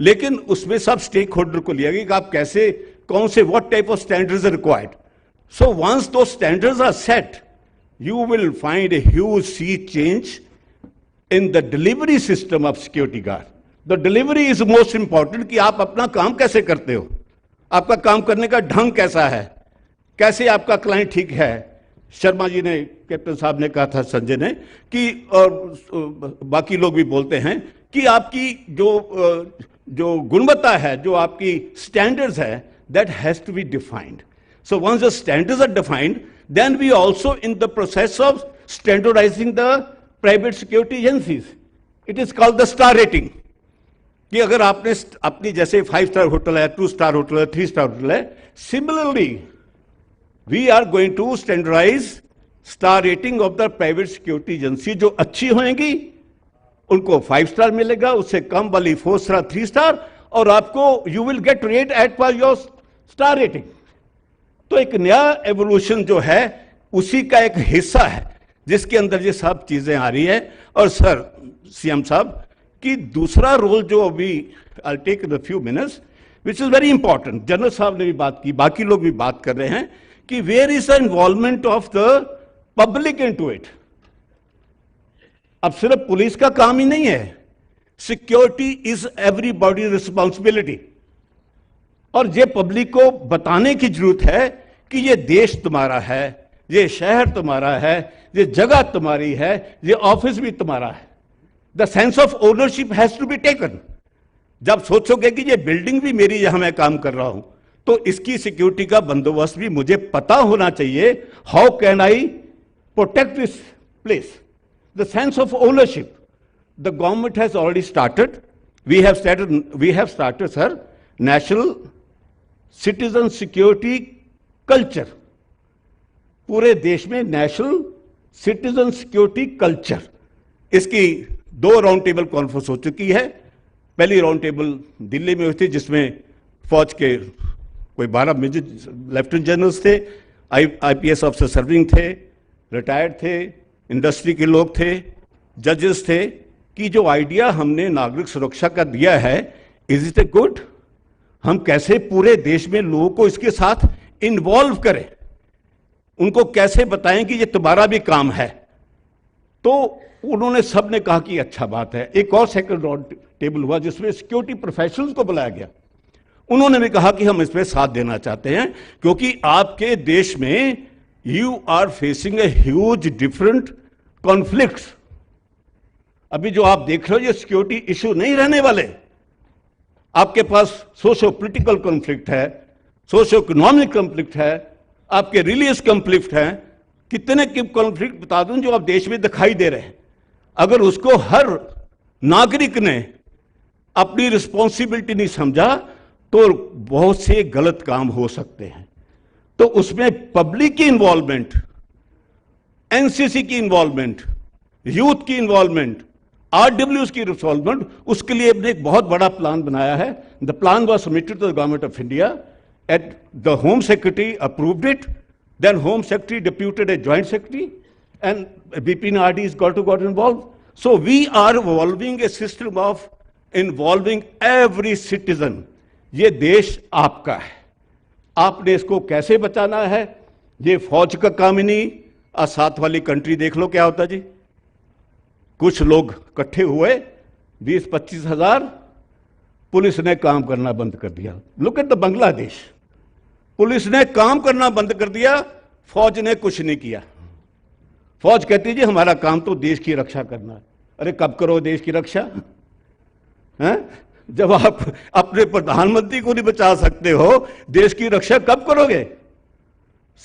लेकिन उसमें सब stake holder को लिया गया कि आप कैसे, कौन से, what type of standards are required. So once the standards are set, you will find a huge sea change in the delivery system of security guard. The delivery is most important कि आप अपना काम कैसे करते हो, आपका काम करने का ढंग कैसा है, कैसे आपका क्लाइंट ठीक है। शर्मा जी ने, कैप्टन साहब ने कहा था, संजय ने, कि और बाकी लोग भी बोलते हैं कि आपकी जो गुणवत्ता है, जो आपकी स्टैंडर्ड्स है, that has to be defined. So once the standards are defined, then we also in the process of standardizing the private security agencies. It is called the star rating. कि अगर आपने अपनी जैसे 5 स्टार होटल है, 2 star hotel है, 3 star hotel है, similarly we are going to standardize star rating of the private security agency. जो अच्छी होंगी उनको 5 स्टार मिलेगा, उससे कम वाली 4 स्टार, 3 स्टार, और आपको you will get rate at per your star rating. तो एक नया एवोल्यूशन जो है उसी का एक हिस्सा है जिसके अंदर ये सब चीजें आ रही है। और सर सीएम साहब की दूसरा रोल जो अभी I take in a few minutes which is very important, general साहब ने भी बात की, बाकी लोग भी बात कर रहे हैं कि where is the involvement of the public into it. अब सिर्फ पुलिस का काम ही नहीं है, सिक्योरिटी इज एवरीबॉडी रिस्पॉन्सिबिलिटी। और ये पब्लिक को बताने की जरूरत है कि ये देश तुम्हारा है, ये शहर तुम्हारा है, ये जगह तुम्हारी है, ये ऑफिस भी तुम्हारा है। The sense of ownership has to be taken. जब सोचोगे कि ये बिल्डिंग भी मेरी, यहां मैं काम कर रहा हूं, तो इसकी सिक्योरिटी का बंदोबस्त भी मुझे पता होना चाहिए। How can I protect this place, the sense of ownership. The government has already started, we have started sir national citizen security culture. पूरे देश में नेशनल सिटीजन सिक्योरिटी कल्चर, इसकी 2 राउंड टेबल कॉन्फ्रेंस हो चुकी है। पहली राउंड टेबल दिल्ली में हुई थी जिसमें फौज के कोई 12 मेजर लेफ्टिनेंट जनरल्स थे, आईपीएस ऑफिसर सर्विंग थे, रिटायर्ड थे, इंडस्ट्री के लोग थे, जजेस थे, कि जो आइडिया हमने नागरिक सुरक्षा का दिया है, इज इट ए गुड। हम कैसे पूरे देश में लोगों को इसके साथ इन्वॉल्व करें, उनको कैसे बताएं कि ये तुम्हारा भी काम है। तो उन्होंने सबने कहा कि अच्छा बात है। एक और सेकंड राउंड टेबल हुआ जिसमें सिक्योरिटी प्रोफेशनल्स को बुलाया गया। उन्होंने भी कहा कि हम इसमें साथ देना चाहते हैं, क्योंकि आपके देश में you are facing a huge different conflicts. अभी जो आप देख रहे हो ये सिक्योरिटी इशू नहीं रहने वाले। आपके पास सोशो पॉलिटिकल कॉन्फ्लिक्ट है, सोशो इकोनॉमिक कॉन्फ्लिक्ट है, आपके रिलीजियस कॉन्फ्लिक्ट है, कितने के कॉन्फ्लिक्ट बता दूं जो आप देश में दिखाई दे रहे हैं। अगर उसको हर नागरिक ने अपनी रिस्पॉन्सिबिलिटी नहीं समझा तो बहुत से गलत काम हो सकते हैं। तो उसमें पब्लिक की इन्वॉल्वमेंट, एनसीसी की इन्वॉल्वमेंट, यूथ की इन्वॉल्वमेंट, आरडब्ल्यूएस की इन्वॉल्वमेंट, उसके लिए हमने एक बहुत बड़ा प्लान बनाया है। The plan was submitted to the government of India at the home secretary approved it, then home secretary deputed a joint secretary, and BPNRD has got involved. So we are evolving a system of involving every citizen. ये देश आपका है, आपने इसको कैसे बचाना है। ये फौज का काम ही नहीं। साथ वाली कंट्री देख लो क्या होता जी। कुछ लोग इकट्ठे हुए, 20-25 हजार, पुलिस ने काम करना बंद कर दिया। Look at the Bangladesh, police ने काम करना बंद कर दिया, फौज ने कुछ नहीं किया। फौज कहती जी हमारा काम तो देश की रक्षा करना है। अरे कब करो देश की रक्षा हैं? जब आप अपने प्रधानमंत्री को नहीं बचा सकते हो, देश की रक्षा कब करोगे।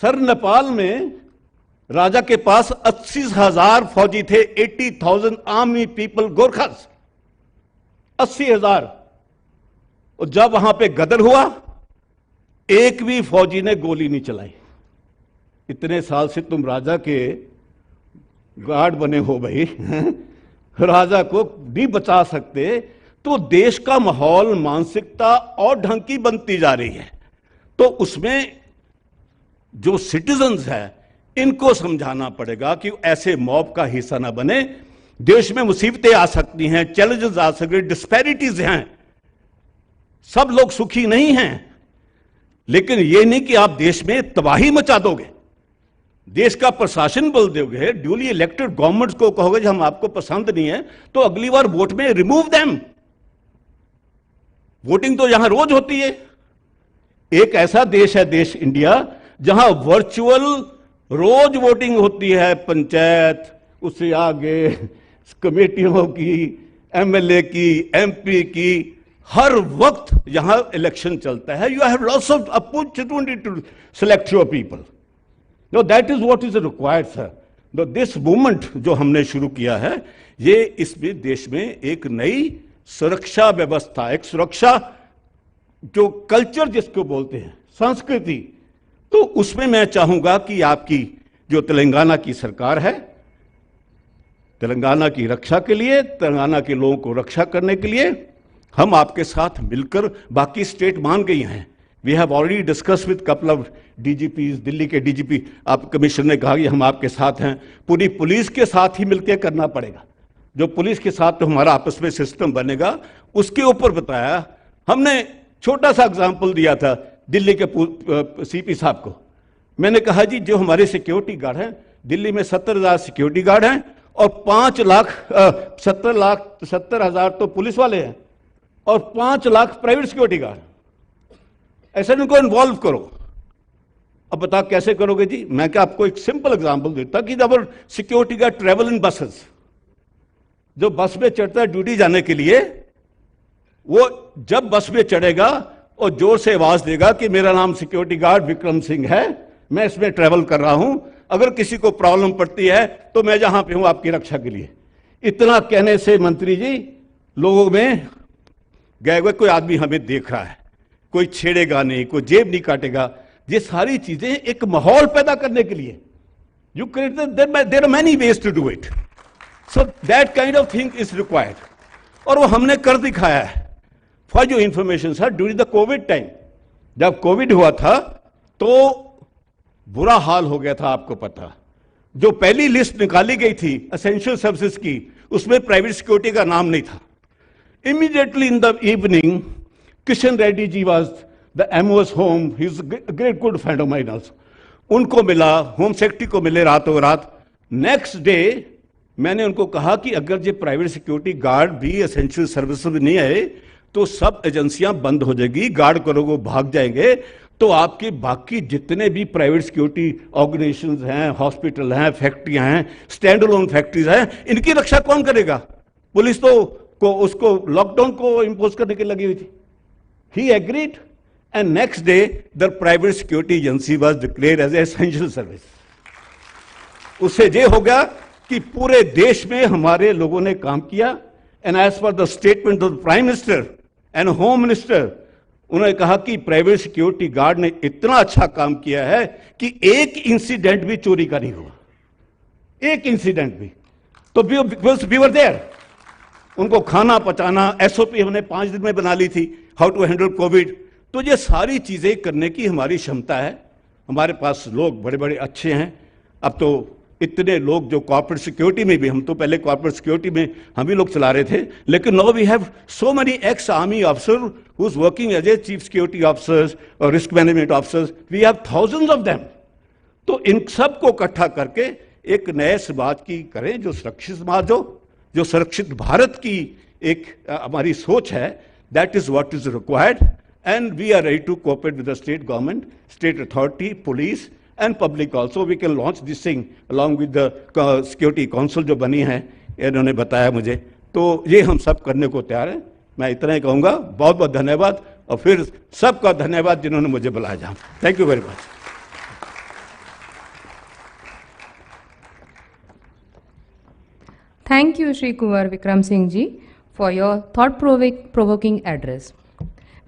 सर नेपाल में राजा के पास 80,000 फौजी थे, 80,000 आर्मी पीपल, गोरखास, 80,000। और जब वहां पे गदर हुआ, एक भी फौजी ने गोली नहीं चलाई। इतने साल से तुम राजा के गार्ड बने हो भाई, राजा को नहीं बचा सकते, तो देश का माहौल, मानसिकता और ढंग की बनती जा रही है। तो उसमें जो सिटीजन्स हैं इनको समझाना पड़ेगा कि ऐसे मॉब का हिस्सा ना बने। देश में मुसीबतें आ सकती हैं, चैलेंजेस आ सकते हैं, डिस्पैरिटीज हैं, सब लोग सुखी नहीं हैं। लेकिन यह नहीं कि आप देश में तबाही मचा दोगे, देश का प्रशासन बदल दोगे, ड्यूली इलेक्टेड गवर्नमेंट्स को कहोगे कि हम आपको पसंद नहीं है तो अगली बार वोट में रिमूव देम। वोटिंग तो यहां रोज होती है। एक ऐसा देश है देश इंडिया जहां वर्चुअल रोज वोटिंग होती है, पंचायत, उससे आगे कमेटियों की, एमएलए की, एमपी की, हर वक्त यहां इलेक्शन चलता है। You have lots of opportunity to select your people. No that is what is required sir. No this movement जो हमने शुरू किया है, ये इसमें देश में एक नई सुरक्षा व्यवस्था, एक सुरक्षा जो कल्चर जिसको बोलते हैं, संस्कृति, तो उसमें मैं चाहूंगा कि आपकी जो तेलंगाना की सरकार है, तेलंगाना की रक्षा के लिए, तेलंगाना के लोगों को रक्षा करने के लिए हम आपके साथ मिलकर, बाकी स्टेट मान गई हैं। We have already discuss with couple of DGPs, Delhi के डीजीपी, आप कमिश्नर ने कहा कि हम आपके साथ हैं। पूरी पुलिस के साथ ही मिलकर करना पड़ेगा। जो पुलिस के साथ तो हमारा आपस में सिस्टम बनेगा, उसके ऊपर बताया हमने। छोटा सा एग्जाम्पल दिया था दिल्ली के सीपी साहब को। मैंने कहा जी जो हमारे सिक्योरिटी गार्ड हैं, दिल्ली में 70,000 सिक्योरिटी गार्ड हैं और 70,000 तो पुलिस वाले हैं और 5 लाख प्राइवेट सिक्योरिटी गार्ड। ऐसे इनको इन्वॉल्व करो। अब बता कैसे करोगे जी। मैं क्या आपको एक सिंपल एग्जांपल देता कि जब security guard travel in buses, जो बस में चढ़ता है ड्यूटी जाने के लिए, वो जब बस में चढ़ेगा और जोर से आवाज देगा कि मेरा नाम सिक्योरिटी गार्ड विक्रम सिंह है, मैं इसमें ट्रेवल कर रहा हूं, अगर किसी को प्रॉब्लम पड़ती है तो मैं जहां पे हूं आपकी रक्षा के लिए। इतना कहने से मंत्री जी लोगों में गए हुए कोई आदमी हमें देख रहा है, कोई छेड़ेगा नहीं, कोई जेब नहीं काटेगा। ये सारी चीजें एक माहौल पैदा करने के लिए, you create, there are many ways to do it. So that kind of thing is required, और वो हमने कर दिखाया है। फॉर जो information sir, during the COVID time, जब कोविड हुआ था तो बुरा हाल हो गया था। आपको पता, जो पहली लिस्ट निकाली गई थी एसेंशियल सर्विसेज की, उसमें प्राइवेट सिक्योरिटी का नाम नहीं था। Immediately in the evening, Kishan Reddy ji was the MOS home, he is a great good friend of mine also. उनको मिला, होम सेक्रेटरी को मिले रातों रात। नेक्स्ट डे मैंने उनको कहा कि अगर ये प्राइवेट सिक्योरिटी गार्ड भी एसेंशियल सर्विस में नहीं आए तो सब एजेंसियां बंद हो जाएगी, गार्ड करोगे भाग जाएंगे, तो आपके बाकी जितने भी प्राइवेट सिक्योरिटी ऑर्गेनाइजेशंस हैं, हॉस्पिटल हैं, फैक्ट्रियां हैं, स्टैंड अलोन फैक्ट्रीज हैं, इनकी रक्षा कौन करेगा? पुलिस तो उसको लॉकडाउन को इंपोज करने के लगी हुई थी. He agreed and next day the private security agency was declared as essential service. उससे ये हो गया कि पूरे देश में हमारे लोगों ने काम किया. And as per the statement of the prime minister and home minister, उन्होंने कहा कि प्राइवेट सिक्योरिटी गार्ड ने इतना अच्छा काम किया है कि एक इंसिडेंट भी चोरी का नहीं हुआ, एक इंसिडेंट भी. तो वी वर देयर. उनको खाना पचाना एसओपी हमने 5 दिन में बना ली थी, हाउ टू हैंडल कोविड. तो ये सारी चीजें करने की हमारी क्षमता है. हमारे पास लोग बड़े बड़े अच्छे हैं. अब तो इतने लोग जो कॉर्पोरेट सिक्योरिटी में भी, हम तो पहले कॉर्पोरेट सिक्योरिटी में हम ही लोग चला रहे थे, लेकिन now we have so many ex army officer who is working as a chief security officers और risk management officers. We have thousands of them. तो इन सब को इकट्ठा करके एक नए समाज की करें, जो सुरक्षित समाज हो, जो सुरक्षित भारत की एक हमारी सोच है. That is what is required and we are ready to cooperate with the state government, state authority, police and public also. We can launch this thing along with the security council जो बनी है, इन्होंने बताया मुझे. तो ये हम सब करने को तैयार हैं. मैं इतना ही कहूँगा. बहुत बहुत धन्यवाद और फिर सबका धन्यवाद जिन्होंने मुझे बुलाया. Thank you very much. Thank you, Shri Kunwar Vikram Singh ji, for your thought-provoking address.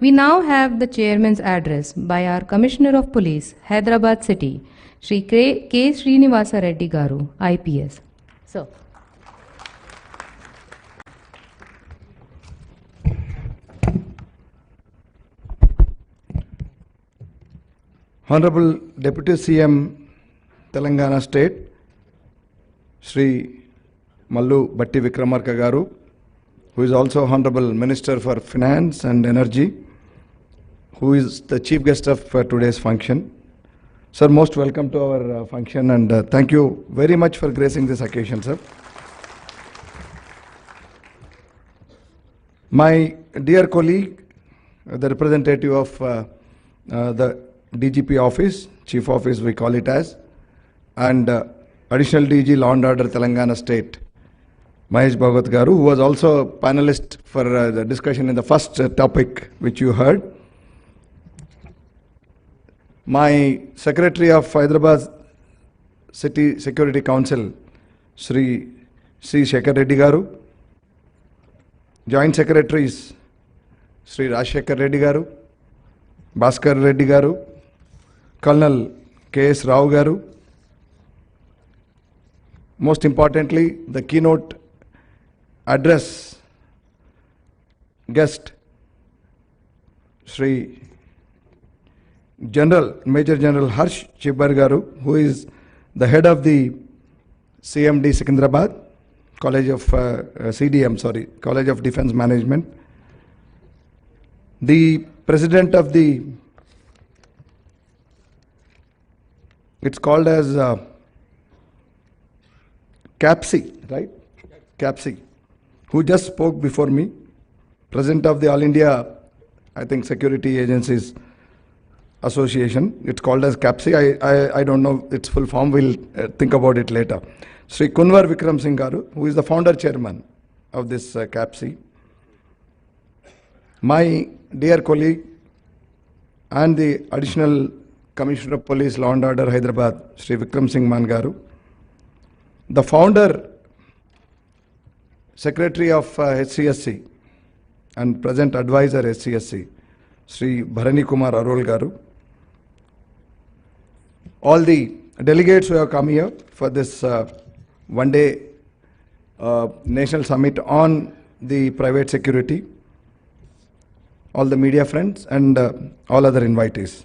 We now have the chairman's address by our Commissioner of Police, Hyderabad City, Shri K. Srinivasa Reddy Garu, IPS. Sir. Honorable Deputy CM, Telangana State, Shri Mallu Batti Vikramarka Garu, who is also Honorable Minister for Finance and Energy, who is the chief guest of today's function. Sir, most welcome to our function and thank you very much for gracing this occasion, sir. My dear colleague, the representative of the DGP office, chief office we call it as, and additional DG Law and Order Telangana State, Mahesh Bhagavat Garu, who was also a panelist for the discussion in the first topic which you heard. My Secretary of Hyderabad City Security Council, Sri Shekhar Reddy Garu, Joint Secretaries, Sri Rajshekhar Reddy Garu, Bhaskar Reddy Garu, Colonel K.S. Rao Garu, most importantly, the keynote address guest, Sri Major General Harsh Chibbar Garu, who is the head of the CMD Secunderabad, College of College of Defence Management, the President of the, it's called as CAPSI, right? CAPSI, who just spoke before me, President of the All India, I think, Security Agencies Association. It's called as CAPSI. I don't know its full form. We'll think about it later. Sri Kunwar Vikram Singh Garu, who is the founder chairman of this CAPSI. My dear colleague and the additional Commissioner of Police, Law and Order, Hyderabad, Sri Vikram Singh Man Garu. The founder, Secretary of HCSC and present advisor HCSC, Sri Bharani Kumar Arol Garu. All the delegates who have come here for this one-day national summit on the private security, all the media friends and all other invitees.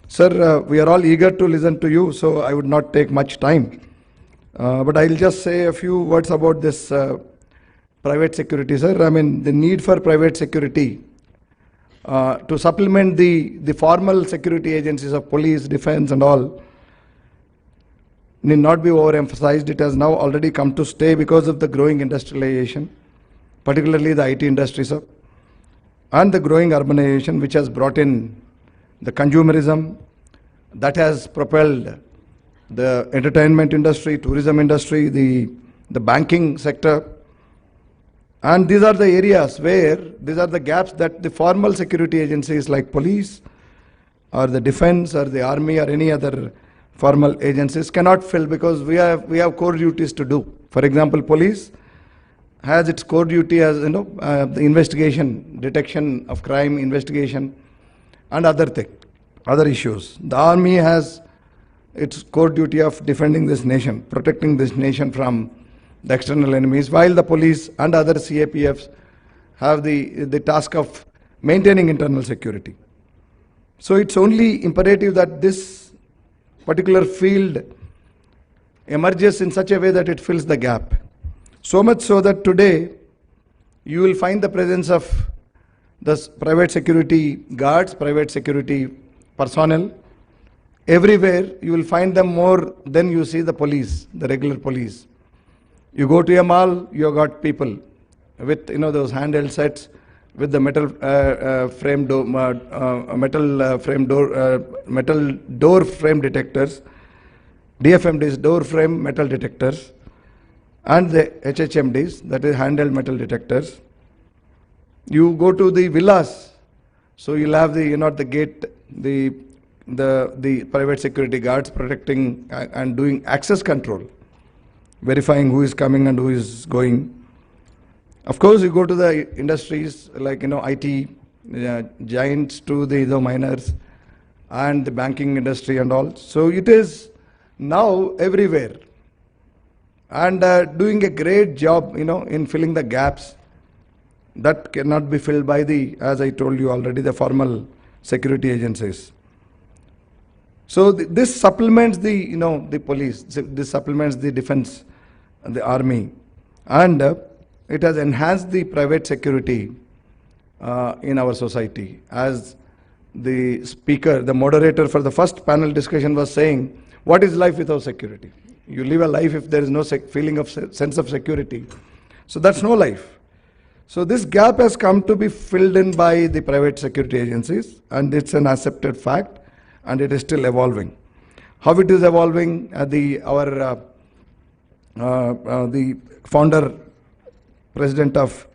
Sir, we are all eager to listen to you, so I would not take much time. But I'll just say a few words about this private security, sir. I mean, the need for private security to supplement the formal security agencies of police, defense and all. need not be overemphasized. It has now already come to stay because of the growing industrialization, particularly the IT industry, sir, and the growing urbanization, which has brought in the consumerism that has propelled the entertainment industry, tourism industry, the banking sector. And these are the areas where, these are the gaps that the formal security agencies like police or the defense or the army or any other formal agencies cannot fill, because we have core duties to do. For example, police has its core duty as, the investigation, detection of crime, investigation, and other issues. The army has its core duty of defending this nation, protecting this nation from the external enemies, while the police and other CAPFs have the task of maintaining internal security. So it's only imperative that this particular field emerges in such a way that it fills the gap. So much so that today you will find the presence of the private security guards, private security personnel. Everywhere you will find them more than you see the police, the regular police. You go to a mall, you have got people with those handheld sets with the metal door frame detectors, DFMDs, door frame metal detectors, and the HHMDs, that is handheld metal detectors. You go to the villas, so you'll have the gate, the private security guards protecting and doing access control, verifying who is coming and who is going. Of course, you go to the industries like IT giants to the miners and the banking industry and all. So it is now everywhere, and doing a great job in filling the gaps that cannot be filled by as I told you already, the formal security agencies. So this supplements the police, this supplements the defense and the army, and it has enhanced the private security in our society. As the speaker, the moderator for the first panel discussion was saying, what is life without security? You live a life if there is no feeling of sense of security. So that's no life. So this gap has come to be filled in by the private security agencies, and it's an accepted fact, and it is still evolving. How it is evolving? The founder president of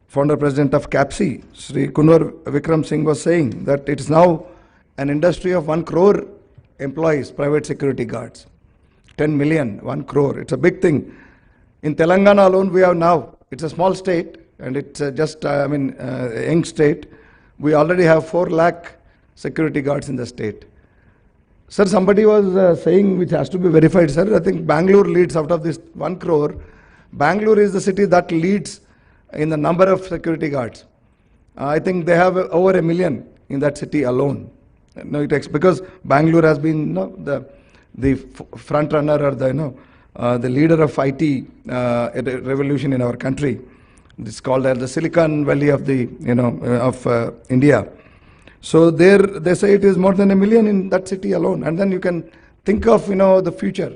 CAPSI, Sri Kunwar Vikram Singh, was saying that it's now an industry of 1 crore employees, private security guards. 10 million, 1 crore. It's a big thing. In Telangana alone, we have now, it's a small state, and it's just a young state. We already have 4 lakh security guards in the state. Sir, somebody was saying, which has to be verified, sir, I think Bangalore leads out of this 1 crore. Bangalore is the city that leads in the number of security guards. I think they have over 1 million in that city alone. No, because Bangalore has been the front runner or the leader of IT revolution in our country. It's called as the Silicon Valley of India. So there they say it is more than 1 million in that city alone, and then you can think of the future.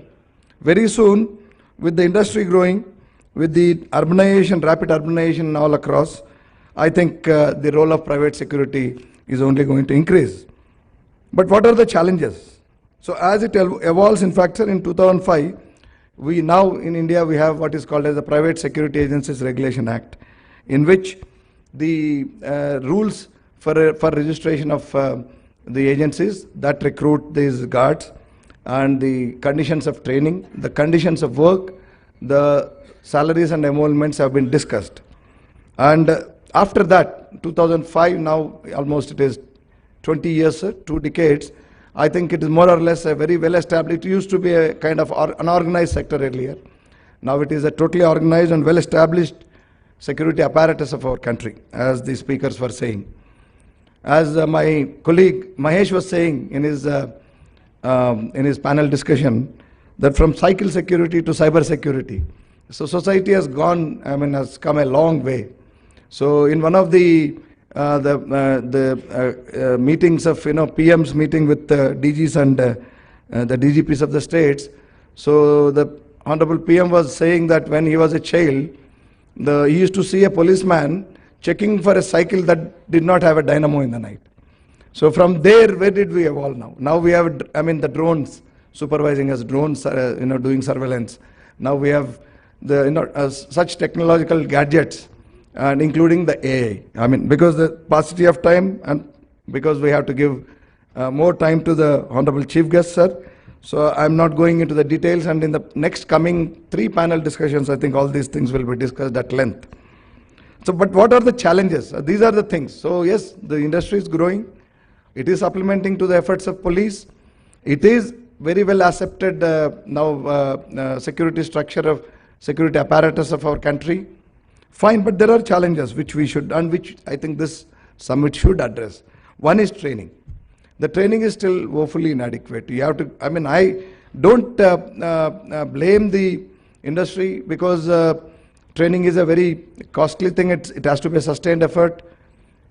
Very soon, with the industry growing, with the urbanization, rapid urbanization all across, I think the role of private security is only going to increase. But what are the challenges? So as it evolves, in fact, sir, in 2005, we now in India, we have what is called as the Private Security Agencies Regulation Act, in which the rules for registration of the agencies that recruit these guards, and the conditions of training, the conditions of work, the salaries and emoluments have been discussed. And after that, 2005, now almost it is 20 years, sir, 2 decades, I think it is more or less a very well established. It used to be a kind of unorganized sector earlier. Now it is a totally organized and well established security apparatus of our country, as the speakers were saying. As my colleague Mahesh was saying in his panel discussion, that from cycle security to cyber security. So society has gone, has come a long way. So in one of the meetings of, PM's meeting with DGs and the DGPs of the states. So the Honorable PM was saying that when he was a child, he used to see a policeman checking for a cycle that did not have a dynamo in the night. So from there, where did we evolve now? Now we have, the drones supervising us, drones, doing surveillance. Now we have such technological gadgets, and including the AI. Because the paucity of time and because we have to give more time to the Honorable Chief Guest, sir. So I'm not going into the details, and in the next coming 3 panel discussions, I think all these things will be discussed at length. So, but what are the challenges? These are the things. So yes, the industry is growing. It is supplementing to the efforts of police. It is very well accepted now, security structure of security apparatus of our country. Fine, but there are challenges which we should, and which I think this summit should address. One is training. The training is still woefully inadequate. You have to, I don't blame the industry, because training is a very costly thing. It has to be a sustained effort.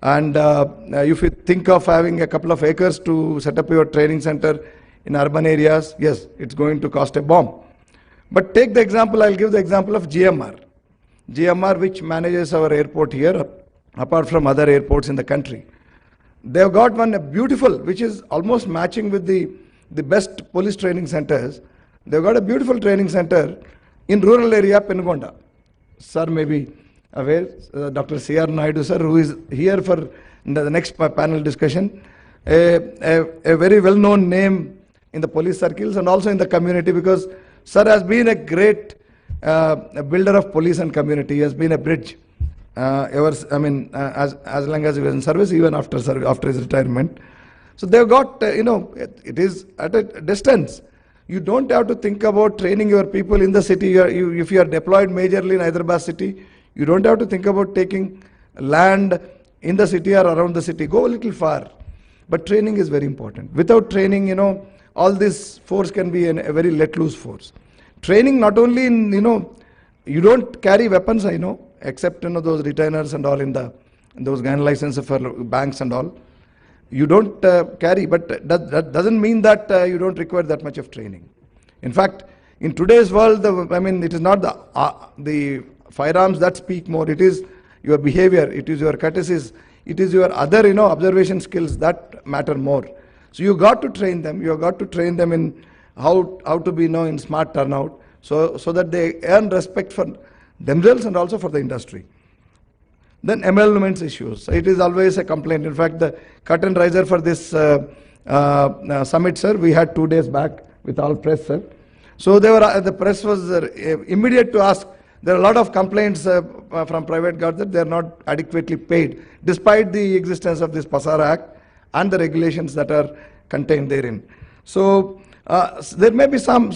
And if you think of having a couple of acres to set up your training center in urban areas, yes, it's going to cost a bomb. But take the example, I'll give the example of GMR. GMR, which manages our airport here, apart from other airports in the country. They've got one beautiful, which is almost matching with the best police training centers. They've got a beautiful training center in rural area, Penugonda. Sir may be aware, Dr. C.R. Naidu, sir, who is here for the next panel discussion, a very well-known name in the police circles and also in the community, because sir has been a great builder of police and community. He has been a bridge. As long as he was in service, even after his retirement. So they've got, it is at a distance. You don't have to think about training your people in the city. If you are deployed majorly in Hyderabad city, you don't have to think about taking land in the city or around the city. Go a little far. But training is very important. Without training, all this force can be a very let loose force. Training not only in, you don't carry weapons, I know, except those retainers and all in those gun licenses for banks and all. You don't carry, but that doesn't mean that you don't require that much of training. In fact, in today's world, it is not the firearms that speak more. It is your behavior, it is your courtesies, it is your other observation skills that matter more. So you got to train them. You have got to train them in how to be in smart turnout, so that they earn respect for themselves and also for the industry. Then emoluments issues. It is always a complaint. In fact, the curtain raiser for this summit, sir, we had 2 days back with all press, sir. So the press was immediate to ask. There are a lot of complaints from private guards that they are not adequately paid, despite the existence of this Pasara Act and the regulations that are contained therein. So there may be some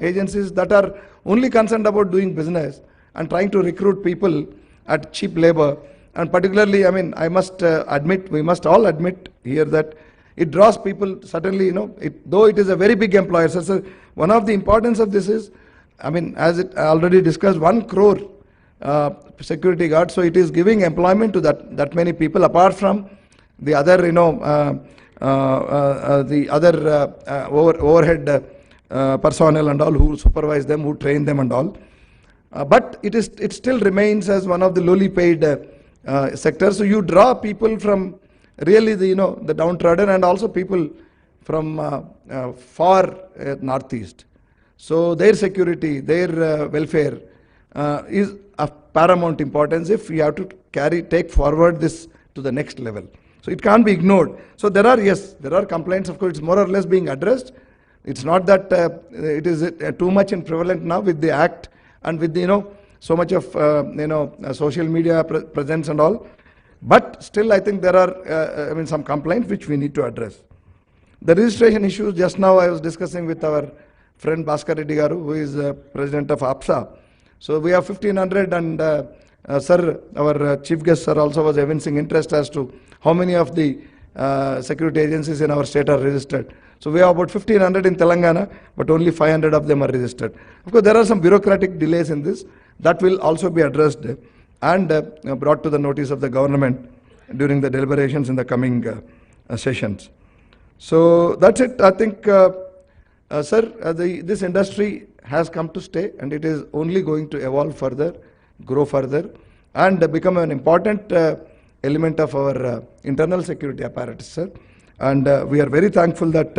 agencies that are only concerned about doing business and trying to recruit people at cheap labor. And particularly, I must admit, we must all admit here that it draws people, certainly, though it is a very big employer. So one of the importance of this is, as it already discussed, 1 crore security guards. So it is giving employment to that many people, apart from the other, overhead personnel and all who supervise them, who train them and all. But it still remains as one of the lowly paid sectors. So you draw people from really the downtrodden, and also people from far northeast. So their security, their welfare is of paramount importance if we have to take forward this to the next level. So it can't be ignored. So there are complaints. Of course, it's more or less being addressed. It's not that it is too much and prevalent now with the act and with so much of social media presence and all. But still, I think there are some complaints which we need to address. The registration issues. Just now I was discussing with our friend Bhaskar Reddy Garu, who is president of APSA. So we have 1,500, and sir, our chief guest sir also was evincing interest as to how many of the security agencies in our state are registered. So we have about 1,500 in Telangana, but only 500 of them are registered. Of course, there are some bureaucratic delays in this. That will also be addressed and brought to the notice of the government during the deliberations in the coming sessions. So that's it. I think Sir, this industry has come to stay, and it is only going to evolve further, grow further, and become an important element of our internal security apparatus, sir. And we are very thankful that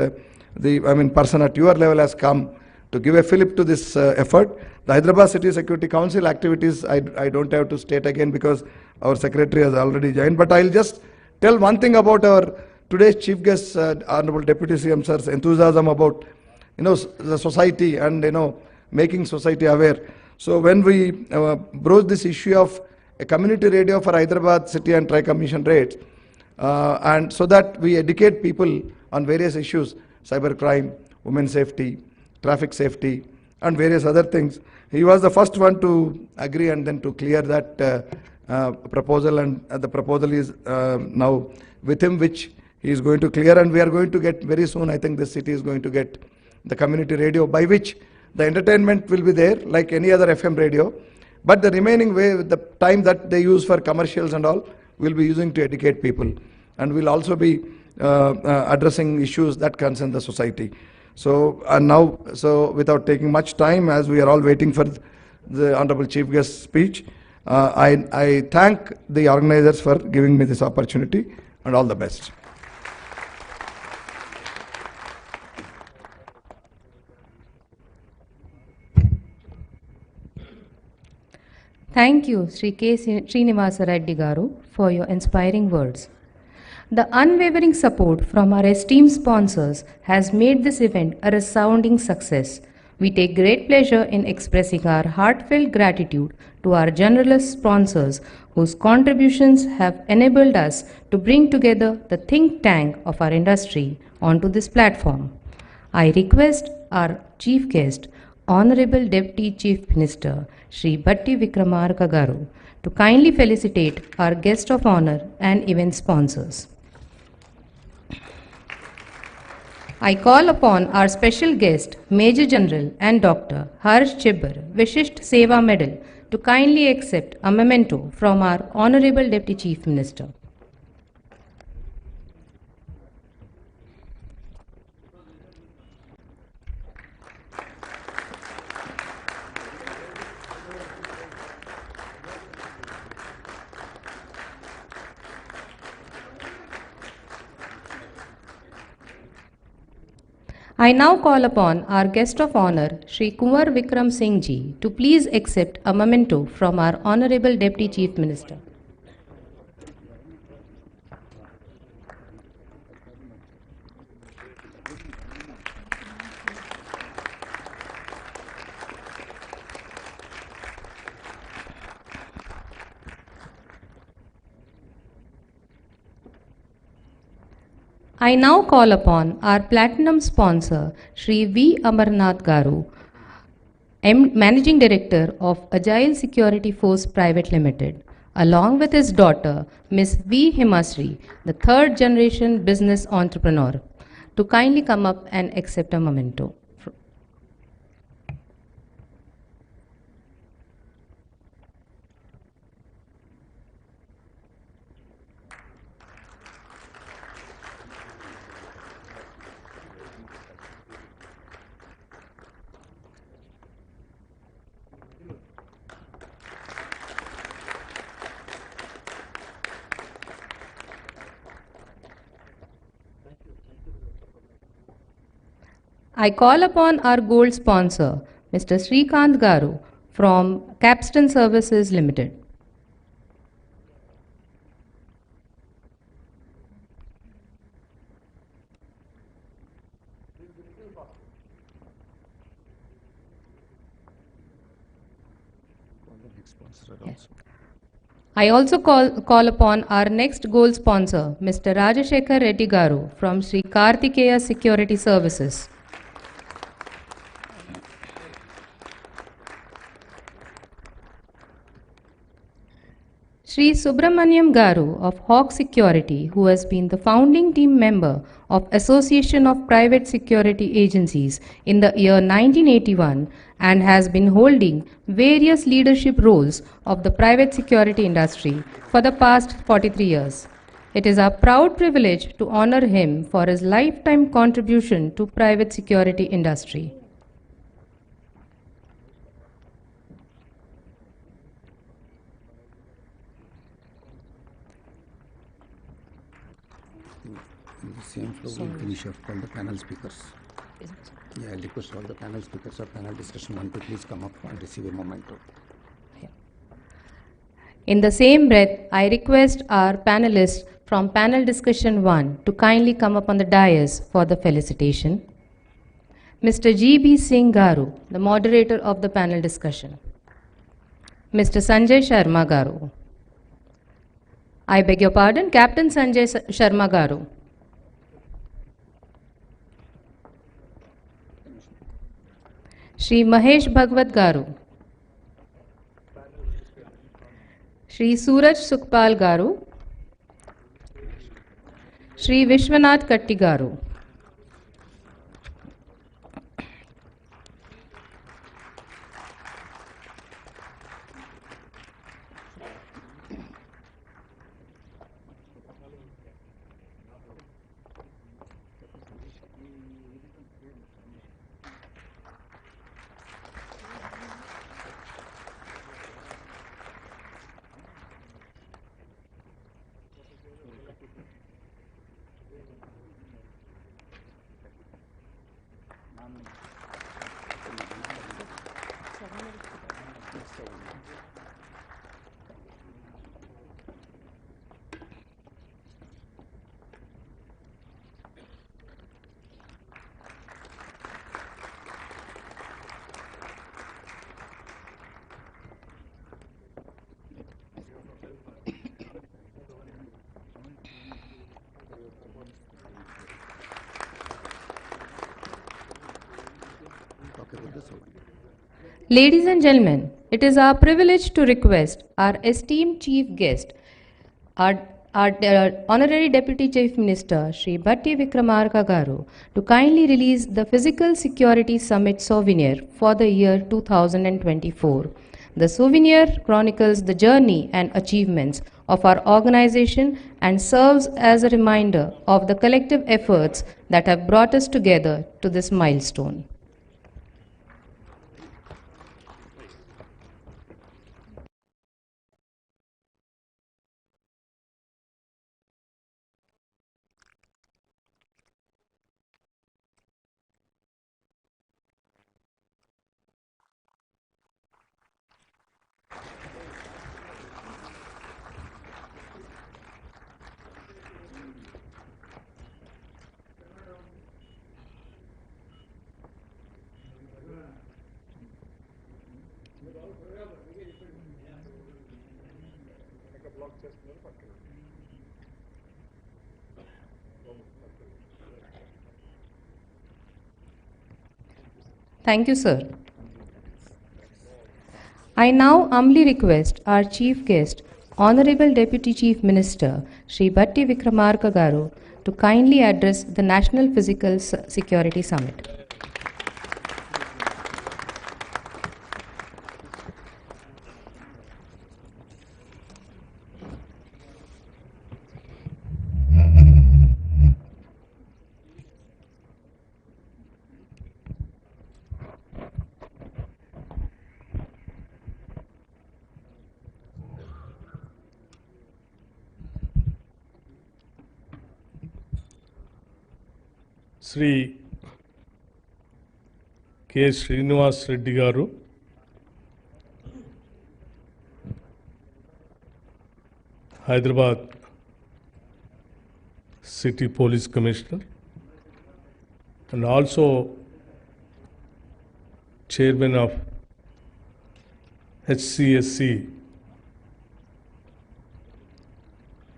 person at your level has come to give a fillip to this effort. The Hyderabad City Security Council activities, I don't have to state again because our secretary has already joined, but I'll just tell one thing about our today's chief guest, Honorable Deputy CM sir's enthusiasm about the society and making society aware. So when we broached this issue of a community radio for Hyderabad City and Tri-Commission rates, and so that we educate people on various issues, cybercrime, women's safety, traffic safety, and various other things. He was the first one to agree and then to clear that proposal, and the proposal is now with him, which he is going to clear, and we are going to get very soon. I think this city is going to get the community radio, by which the entertainment will be there like any other FM radio, but the remaining way, the time that they use for commercials and all, we'll be using to educate people, and we'll also be addressing issues that concern the society. So without taking much time, as we are all waiting for the Honorable Chief Guest's speech, I thank the organizers for giving me this opportunity, and all the best. Thank you, Sri K. Srinivasa Reddy Garu, for your inspiring words. The unwavering support from our esteemed sponsors has made this event a resounding success. We take great pleasure in expressing our heartfelt gratitude to our generous sponsors whose contributions have enabled us to bring together the think tank of our industry onto this platform. I request our chief guest, Honorable Deputy Chief Minister, Shri Batti Vikramarka Garu, to kindly felicitate our guest of honor and event sponsors. I call upon our special guest, Major General and Dr. Harsh Chibbar, Vishisht Seva Medal, to kindly accept a memento from our Honorable Deputy Chief Minister. I now call upon our guest of honor, Shri Kumar Vikram Singh Ji, to please accept a memento from our Honorable Deputy Chief Minister. I now call upon our platinum sponsor, Shri V. Amarnath Garu, Managing Director of Agile Security Force Private Limited, along with his daughter, Ms. V. Himasri, the third generation business entrepreneur, to kindly come up and accept a memento. I call upon our gold sponsor, Mr. Srikant Garu from Capstan Services Limited. Yes. I also call upon our next gold sponsor, Mr. Rajashekar Reddy Garu from Sri Kartikeya Security Services. Shri Subramaniam Garu of Hawk Security, who has been the founding team member of Association of Private Security Agencies in the year 1981 and has been holding various leadership roles of the private security industry for the past 43 years. It is our proud privilege to honor him for his lifetime contribution to private security industry. In the same flow, we'll finish up all the panel speakers. Yeah, I'll request all the panel speakers or panel discussion one to please come up and receive a memento. In the same breath, I request our panelists from panel discussion 1 to kindly come up on the dais for the felicitation. Mr. G.B. Singh Garu, the moderator of the panel discussion. Mr. Sanjay Sharma Garu. I beg your pardon, Captain Sanjay Sharma Garu. Shri Mahesh Bhagwat Garu. Shri Suraj Sukhpal Garu. Shri Vishwanath Katti Garu. Ladies and gentlemen, it is our privilege to request our esteemed chief guest, our Honorary Deputy Chief Minister, Shri Bhatti Vikramarka Garu, to kindly release the Physical Security Summit souvenir for the year 2024. The souvenir chronicles the journey and achievements of our organization and serves as a reminder of the collective efforts that have brought us together to this milestone. Thank you, sir. I now humbly request our chief guest, Honorable Deputy Chief Minister, Shri Bhatti Vikramarka Garu, to kindly address the National Physical Security Summit. Shri K Srinivas Reddy గారు, Hyderabad city police commissioner and also chairman of HCSC,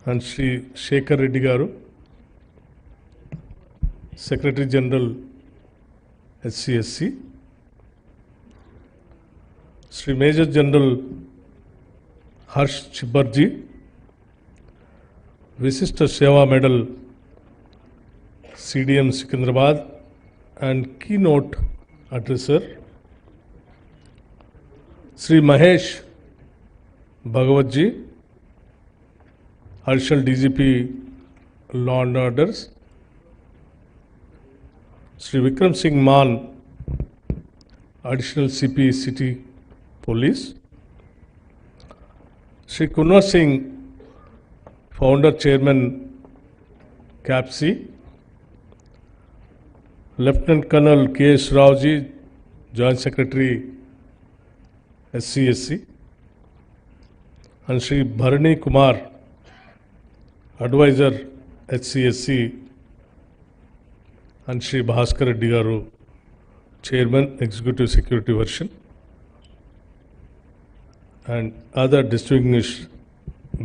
and Shri Shekhar Reddy garu, Secretary General HCSC, Shri Major General Harsh Chibbarji, Visishta Seva Medal CDM Secunderabad and keynote addresser, Shri Mahesh Bhagwatji, Additional DGP Law and Orders, Sri Vikram Singh Mann, Additional CP City Police, Sri Kunwar Singh, Founder Chairman CAPC, Lieutenant Colonel K.S. Raoji, Joint Secretary SCSC, and Sri Bharani Kumar, Advisor HCSC, and Sri Bhaskar Reddy Garu, Chairman Executive Security Version, and other distinguished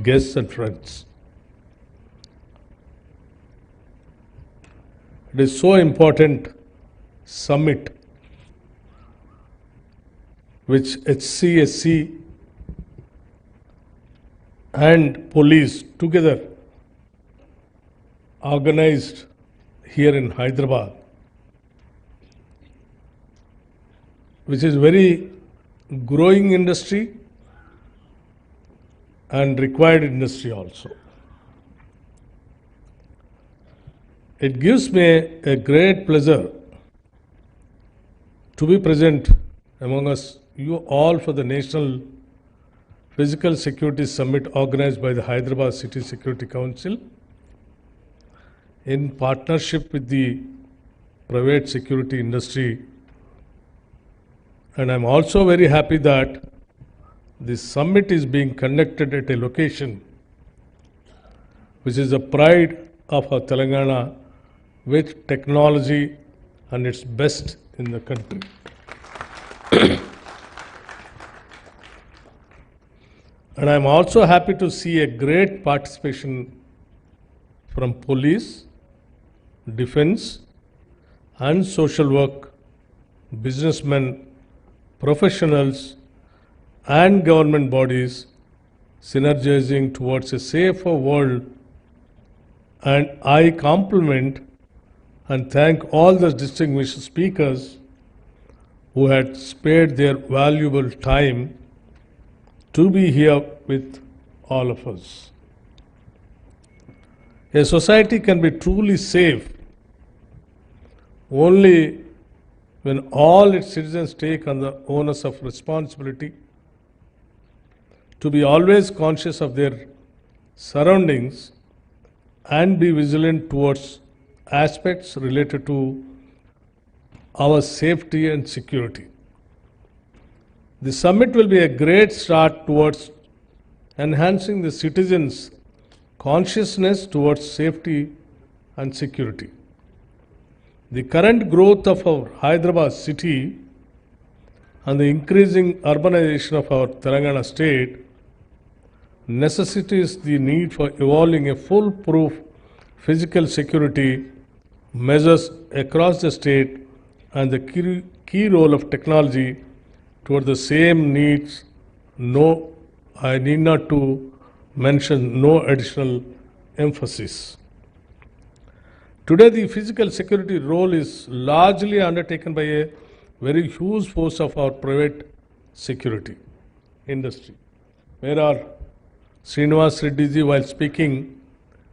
guests and friends. It is so important summit which HCSC and police together organized here in Hyderabad, which is very growing industry and required industry also. It gives me a great pleasure to be present among us, you all, for the National Physical Security Summit organized by the Hyderabad City Security Council in partnership with the private security industry. And I'm also very happy that this summit is being conducted at a location which is a pride of our Telangana, with technology and its best in the country. And I'm also happy to see a great participation from police, defense, and social work, businessmen, professionals, and government bodies synergizing towards a safer world. And I compliment and thank all the distinguished speakers who had spared their valuable time to be here with all of us. A society can be truly safe only when all its citizens take on the onus of responsibility to be always conscious of their surroundings and be vigilant towards aspects related to our safety and security. The summit will be a great start towards enhancing the citizens' consciousness towards safety and security. The current growth of our Hyderabad city and the increasing urbanization of our Telangana state necessitates the need for evolving a foolproof physical security measures across the state, and the key role of technology toward the same needs. No, I need not to mention no additional emphasis. Today, the physical security role is largely undertaken by a very huge force of our private security industry. Where our Revanth Reddy, while speaking,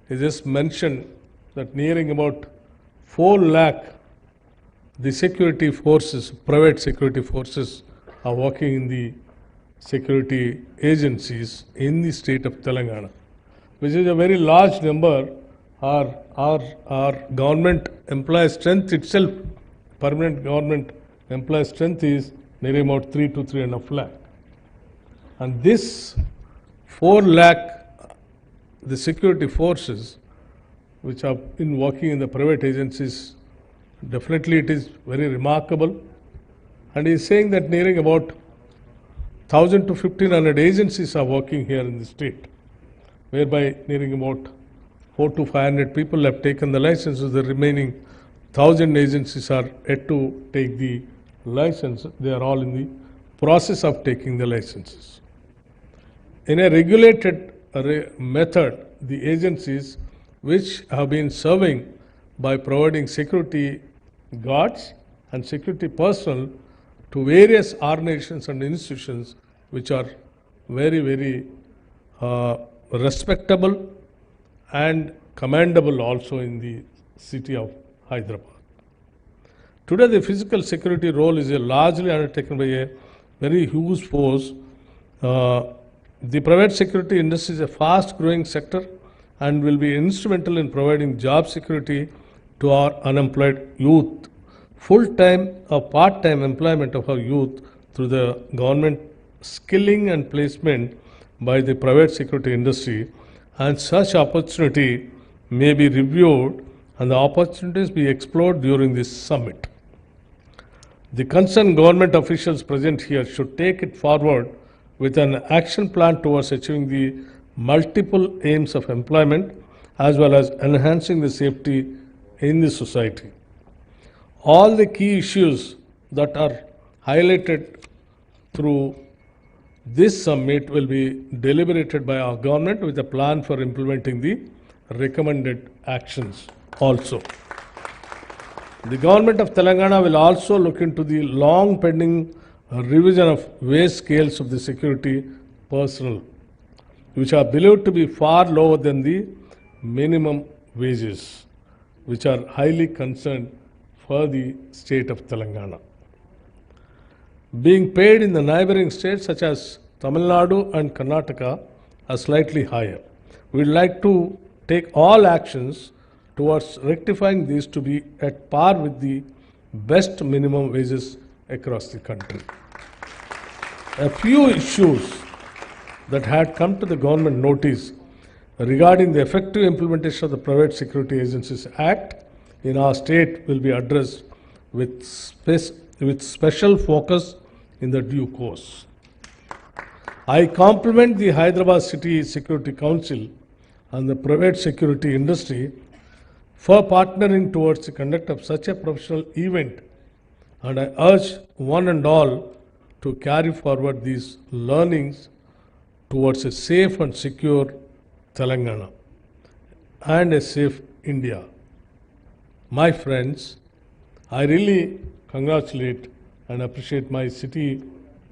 he just mentioned that nearing about 4 lakh the security forces, private security forces, are working in the security agencies in the state of Telangana, which is a very large number. Our government employee strength itself, permanent government employee strength, is nearly about 3 to 3.5 lakh. And this 4 lakh, the security forces which have been working in the private agencies, definitely it is very remarkable. And he is saying that nearing about 1,000 to 1,500 agencies are working here in the state, whereby nearing about 400 to 500 people have taken the licenses. The remaining 1,000 agencies are yet to take the license. They are all in the process of taking the licenses. In a regulated method, the agencies which have been serving by providing security guards and security personnel to various organizations and institutions which are very, very respectable and commendable also in the city of Hyderabad. Today, the physical security role is largely undertaken by a very huge force. The private security industry is a fast-growing sector and will be instrumental in providing job security to our unemployed youth. Full-time or part-time employment of our youth through the government skilling and placement by the private security industry, and such opportunity may be reviewed and the opportunities be explored during this summit. The concerned government officials present here should take it forward with an action plan towards achieving the multiple aims of employment as well as enhancing the safety in the society. All the key issues that are highlighted through this summit will be deliberated by our government with a plan for implementing the recommended actions also. The government of Telangana will also look into the long pending revision of wage scales of the security personnel, which are believed to be far lower than the minimum wages, which are highly concerned for the state of Telangana. Being paid in the neighboring states such as Tamil Nadu and Karnataka are slightly higher. We would like to take all actions towards rectifying these to be at par with the best minimum wages across the country. A few issues that had come to the government notice regarding the effective implementation of the Private Security Agencies Act in our state will be addressed with special focus in the due course. I compliment the Hyderabad City Security Council and the private security industry for partnering towards the conduct of such a professional event, and I urge one and all to carry forward these learnings towards a safe and secure Telangana and a safe India. My friends, I really congratulate and appreciate my city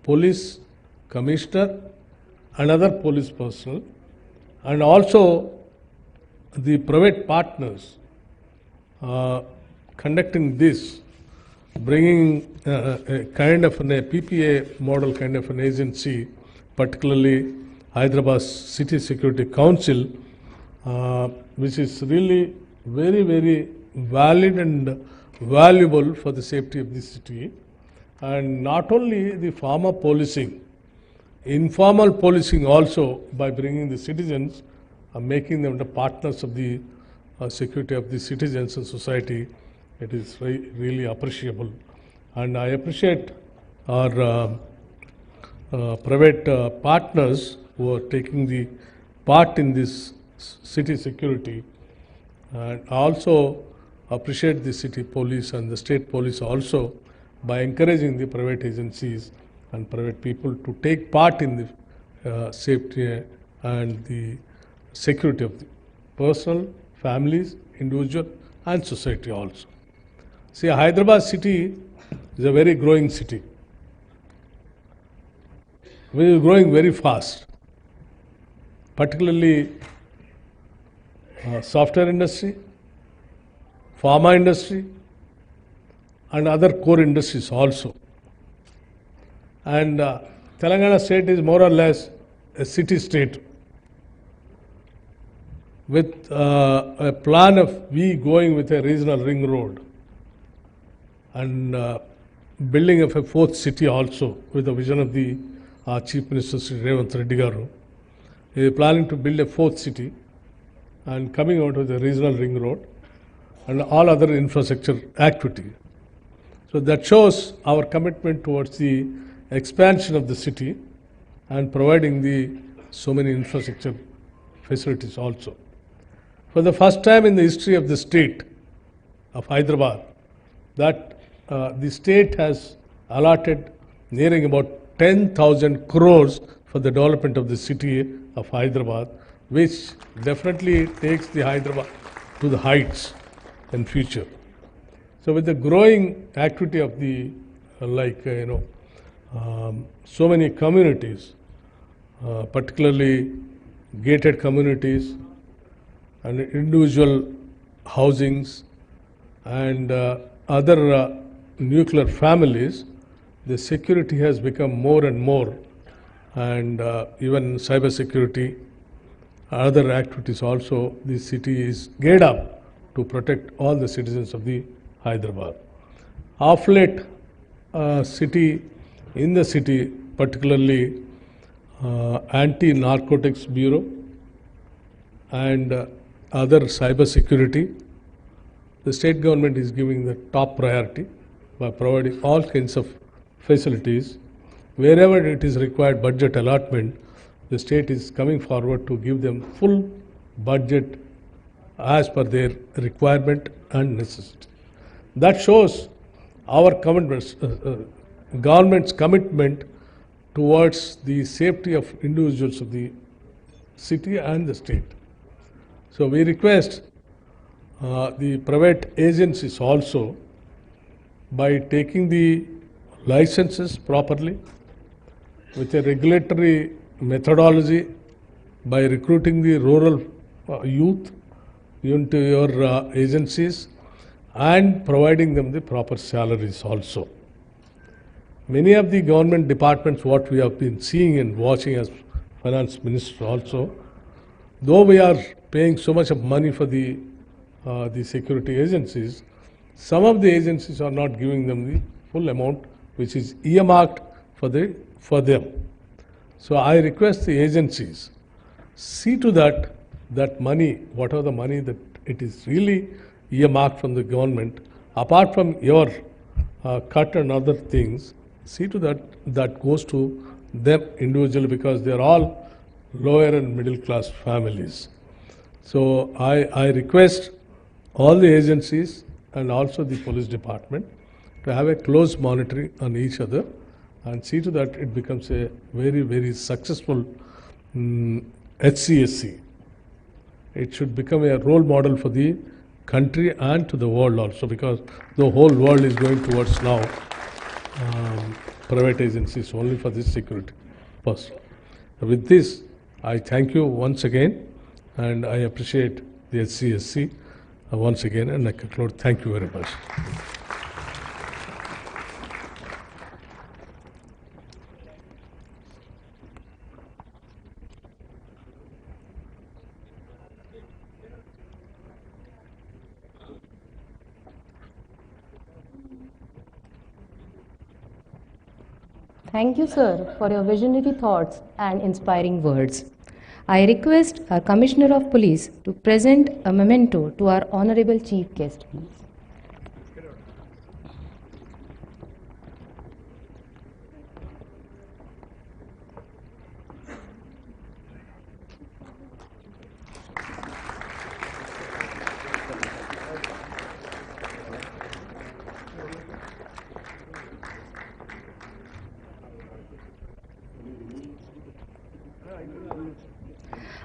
police commissioner and other police personnel, and also the private partners conducting this, bringing a kind of a PPA model kind of an agency, particularly Hyderabad City Security Council, which is really very, very valid and valuable for the safety of the city. And not only the formal policing, informal policing also, by bringing the citizens, making them the partners of the security of the citizens and society. It is really appreciable. And I appreciate our private partners who are taking the part in this city security. And I also appreciate the city police and the state police also by encouraging the private agencies and private people to take part in the safety and the security of the personal, families, individual and society also. See, Hyderabad city is a very growing city. We are growing very fast, particularly software industry, pharma industry and other core industries also. And Telangana state is more or less a city state with a plan of we going with a regional ring road and building of a fourth city also with the vision of the Chief Minister Sri Revanth Reddy garu. He is planning to build a fourth city and coming out with a regional ring road and all other infrastructure activity. So that shows our commitment towards the expansion of the city and providing the so many infrastructure facilities also. For the first time in the history of the state of Hyderabad, that the state has allotted nearing about 10,000 crores for the development of the city of Hyderabad, which definitely takes the Hyderabad to the heights in future. So with the growing activity of the so many communities, particularly gated communities and individual housings and other nuclear families, the security has become more and more, and even cyber security, other activities also, the city is geared up to protect all the citizens of the Hyderabad. Of late, in the city, particularly Anti-Narcotics Bureau and other cyber security, the state government is giving the top priority by providing all kinds of facilities. Wherever it is required budget allotment, the state is coming forward to give them full budget as per their requirement and necessity. That shows our government's commitment towards the safety of individuals of the city and the state. So we request the private agencies also, by taking the licenses properly with a regulatory methodology, by recruiting the rural youth into your agencies and providing them the proper salaries also. Many of the government departments, what we have been seeing and watching as finance minister also, though we are paying so much of money for the security agencies, some of the agencies are not giving them the full amount which is earmarked for them. So I request the agencies, see to that money, whatever the money that it is really earmarked from the government, apart from your cut and other things, see to that goes to them individually, because they are all lower and middle class families. So I request all the agencies and also the police department to have a close monitoring on each other and see to that it becomes a very, very successful HCSC. It should become a role model for the country and to the world also, because the whole world is going towards now private agencies only for this security purpose. With this, I thank you once again, and I appreciate the HCSC once again, and I conclude. Thank you very much. Thank you, sir, for your visionary thoughts and inspiring words. I request our Commissioner of Police to present a memento to our Honorable Chief Guest, please.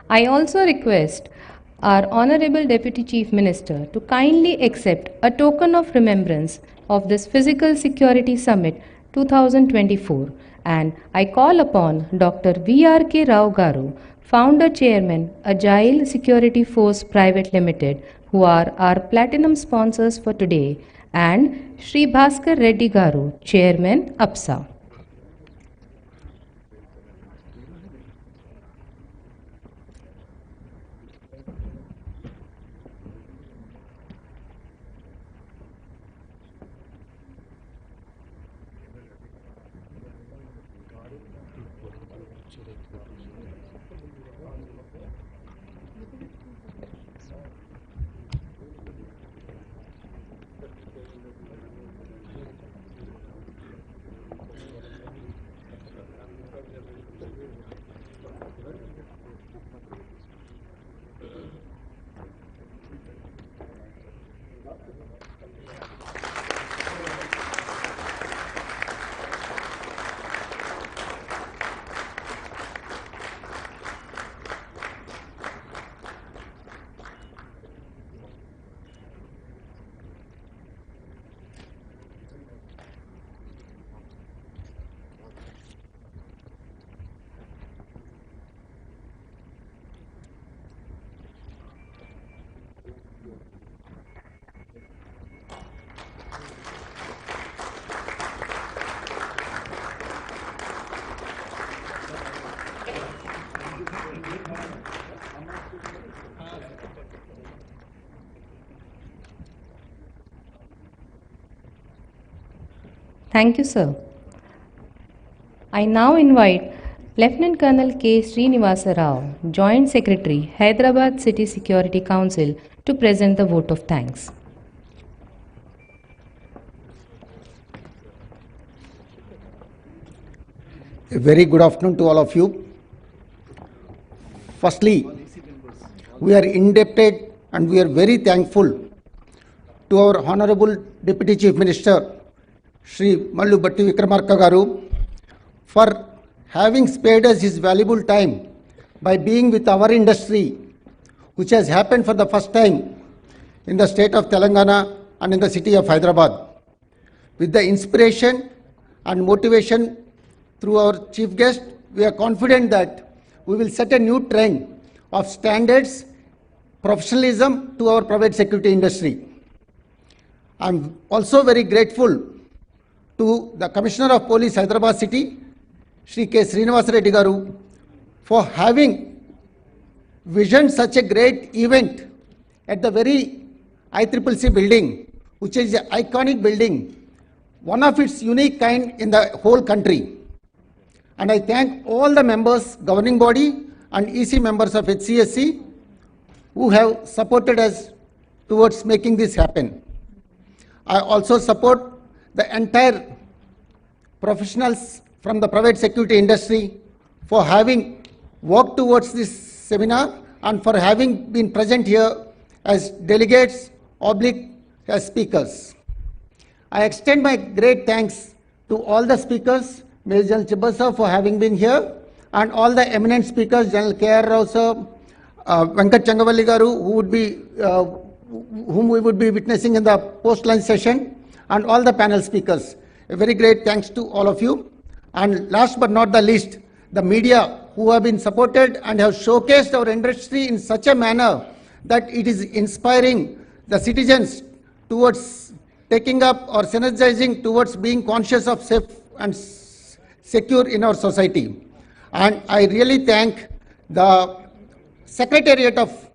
I also request our Honorable Deputy Chief Minister to kindly accept a token of remembrance of this Physical Security Summit 2024, and I call upon Dr. V.R.K. Rao Garu, Founder Chairman, Agile Security Force Private Limited, who are our platinum sponsors for today, and Shri Bhaskar Reddy Garu, Chairman, APSA. Thank you, sir. I now invite Lieutenant Colonel K. Srinivasa Rao, Joint Secretary, Hyderabad City Security Council, to present the vote of thanks. A very good afternoon to all of you. Firstly, we are indebted and we are very thankful to our Honorable Deputy Chief Minister, Shri Mallu Batti Vikramarka Garu, for having spared us his valuable time by being with our industry, which has happened for the first time in the state of Telangana and in the city of Hyderabad. With the inspiration and motivation through our chief guest, we are confident that we will set a new trend of standards, professionalism to our private security industry. I am also very grateful to the Commissioner of Police, Hyderabad City, Shri K. Revanth Reddy Garu, for having visioned such a great event at the very ICCC building, which is an iconic building, one of its unique kind in the whole country. And I thank all the members, governing body and EC members of HCSC who have supported us towards making this happen. I also support the entire professionals from the private security industry for having worked towards this seminar and for having been present here as delegates oblique as speakers. I extend my great thanks to all the speakers, Major General Chibba sir for having been here, and all the eminent speakers, General K.R. Rao sir, Venkat Changavalli Garu, whom we would be witnessing in the post-lunch session, and all the panel speakers. A very great thanks to all of you. And last but not the least, the media who have been supported and have showcased our industry in such a manner that it is inspiring the citizens towards taking up or synergizing towards being conscious of safe and secure in our society. And I really thank the Secretariat of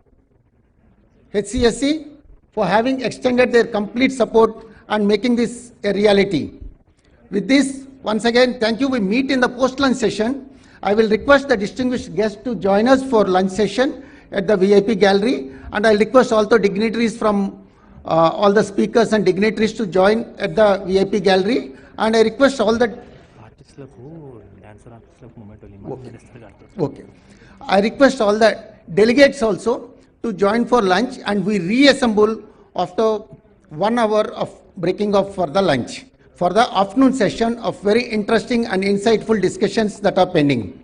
HCSC for having extended their complete support and making this a reality. With this, once again, thank you. We meet in the post-lunch session. I will request the distinguished guests to join us for lunch session at the VIP gallery, and I'll request also dignitaries from all the speakers and dignitaries to join at the VIP gallery, and I request all the I request all the delegates also to join for lunch, and we reassemble after 1 hour of breaking off for the lunch, for the afternoon session of very interesting and insightful discussions that are pending.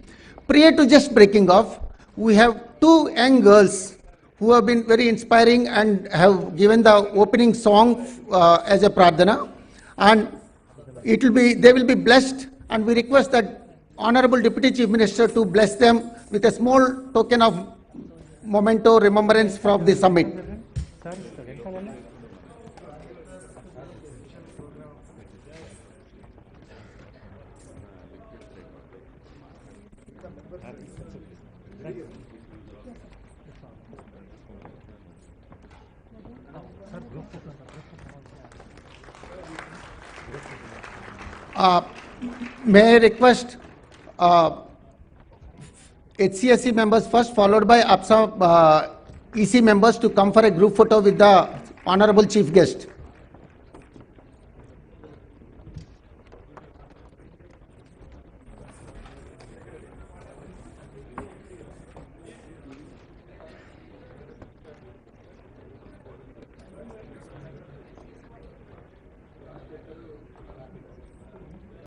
Prior to just breaking off, we have 2 young girls who have been very inspiring and have given the opening song as a pradhana, and they will be blessed, and we request that Honorable Deputy Chief Minister to bless them with a small token of memento remembrance from the summit. May I request HCSC members first, followed by APSA EC members to come for a group photo with the Honorable Chief Guest.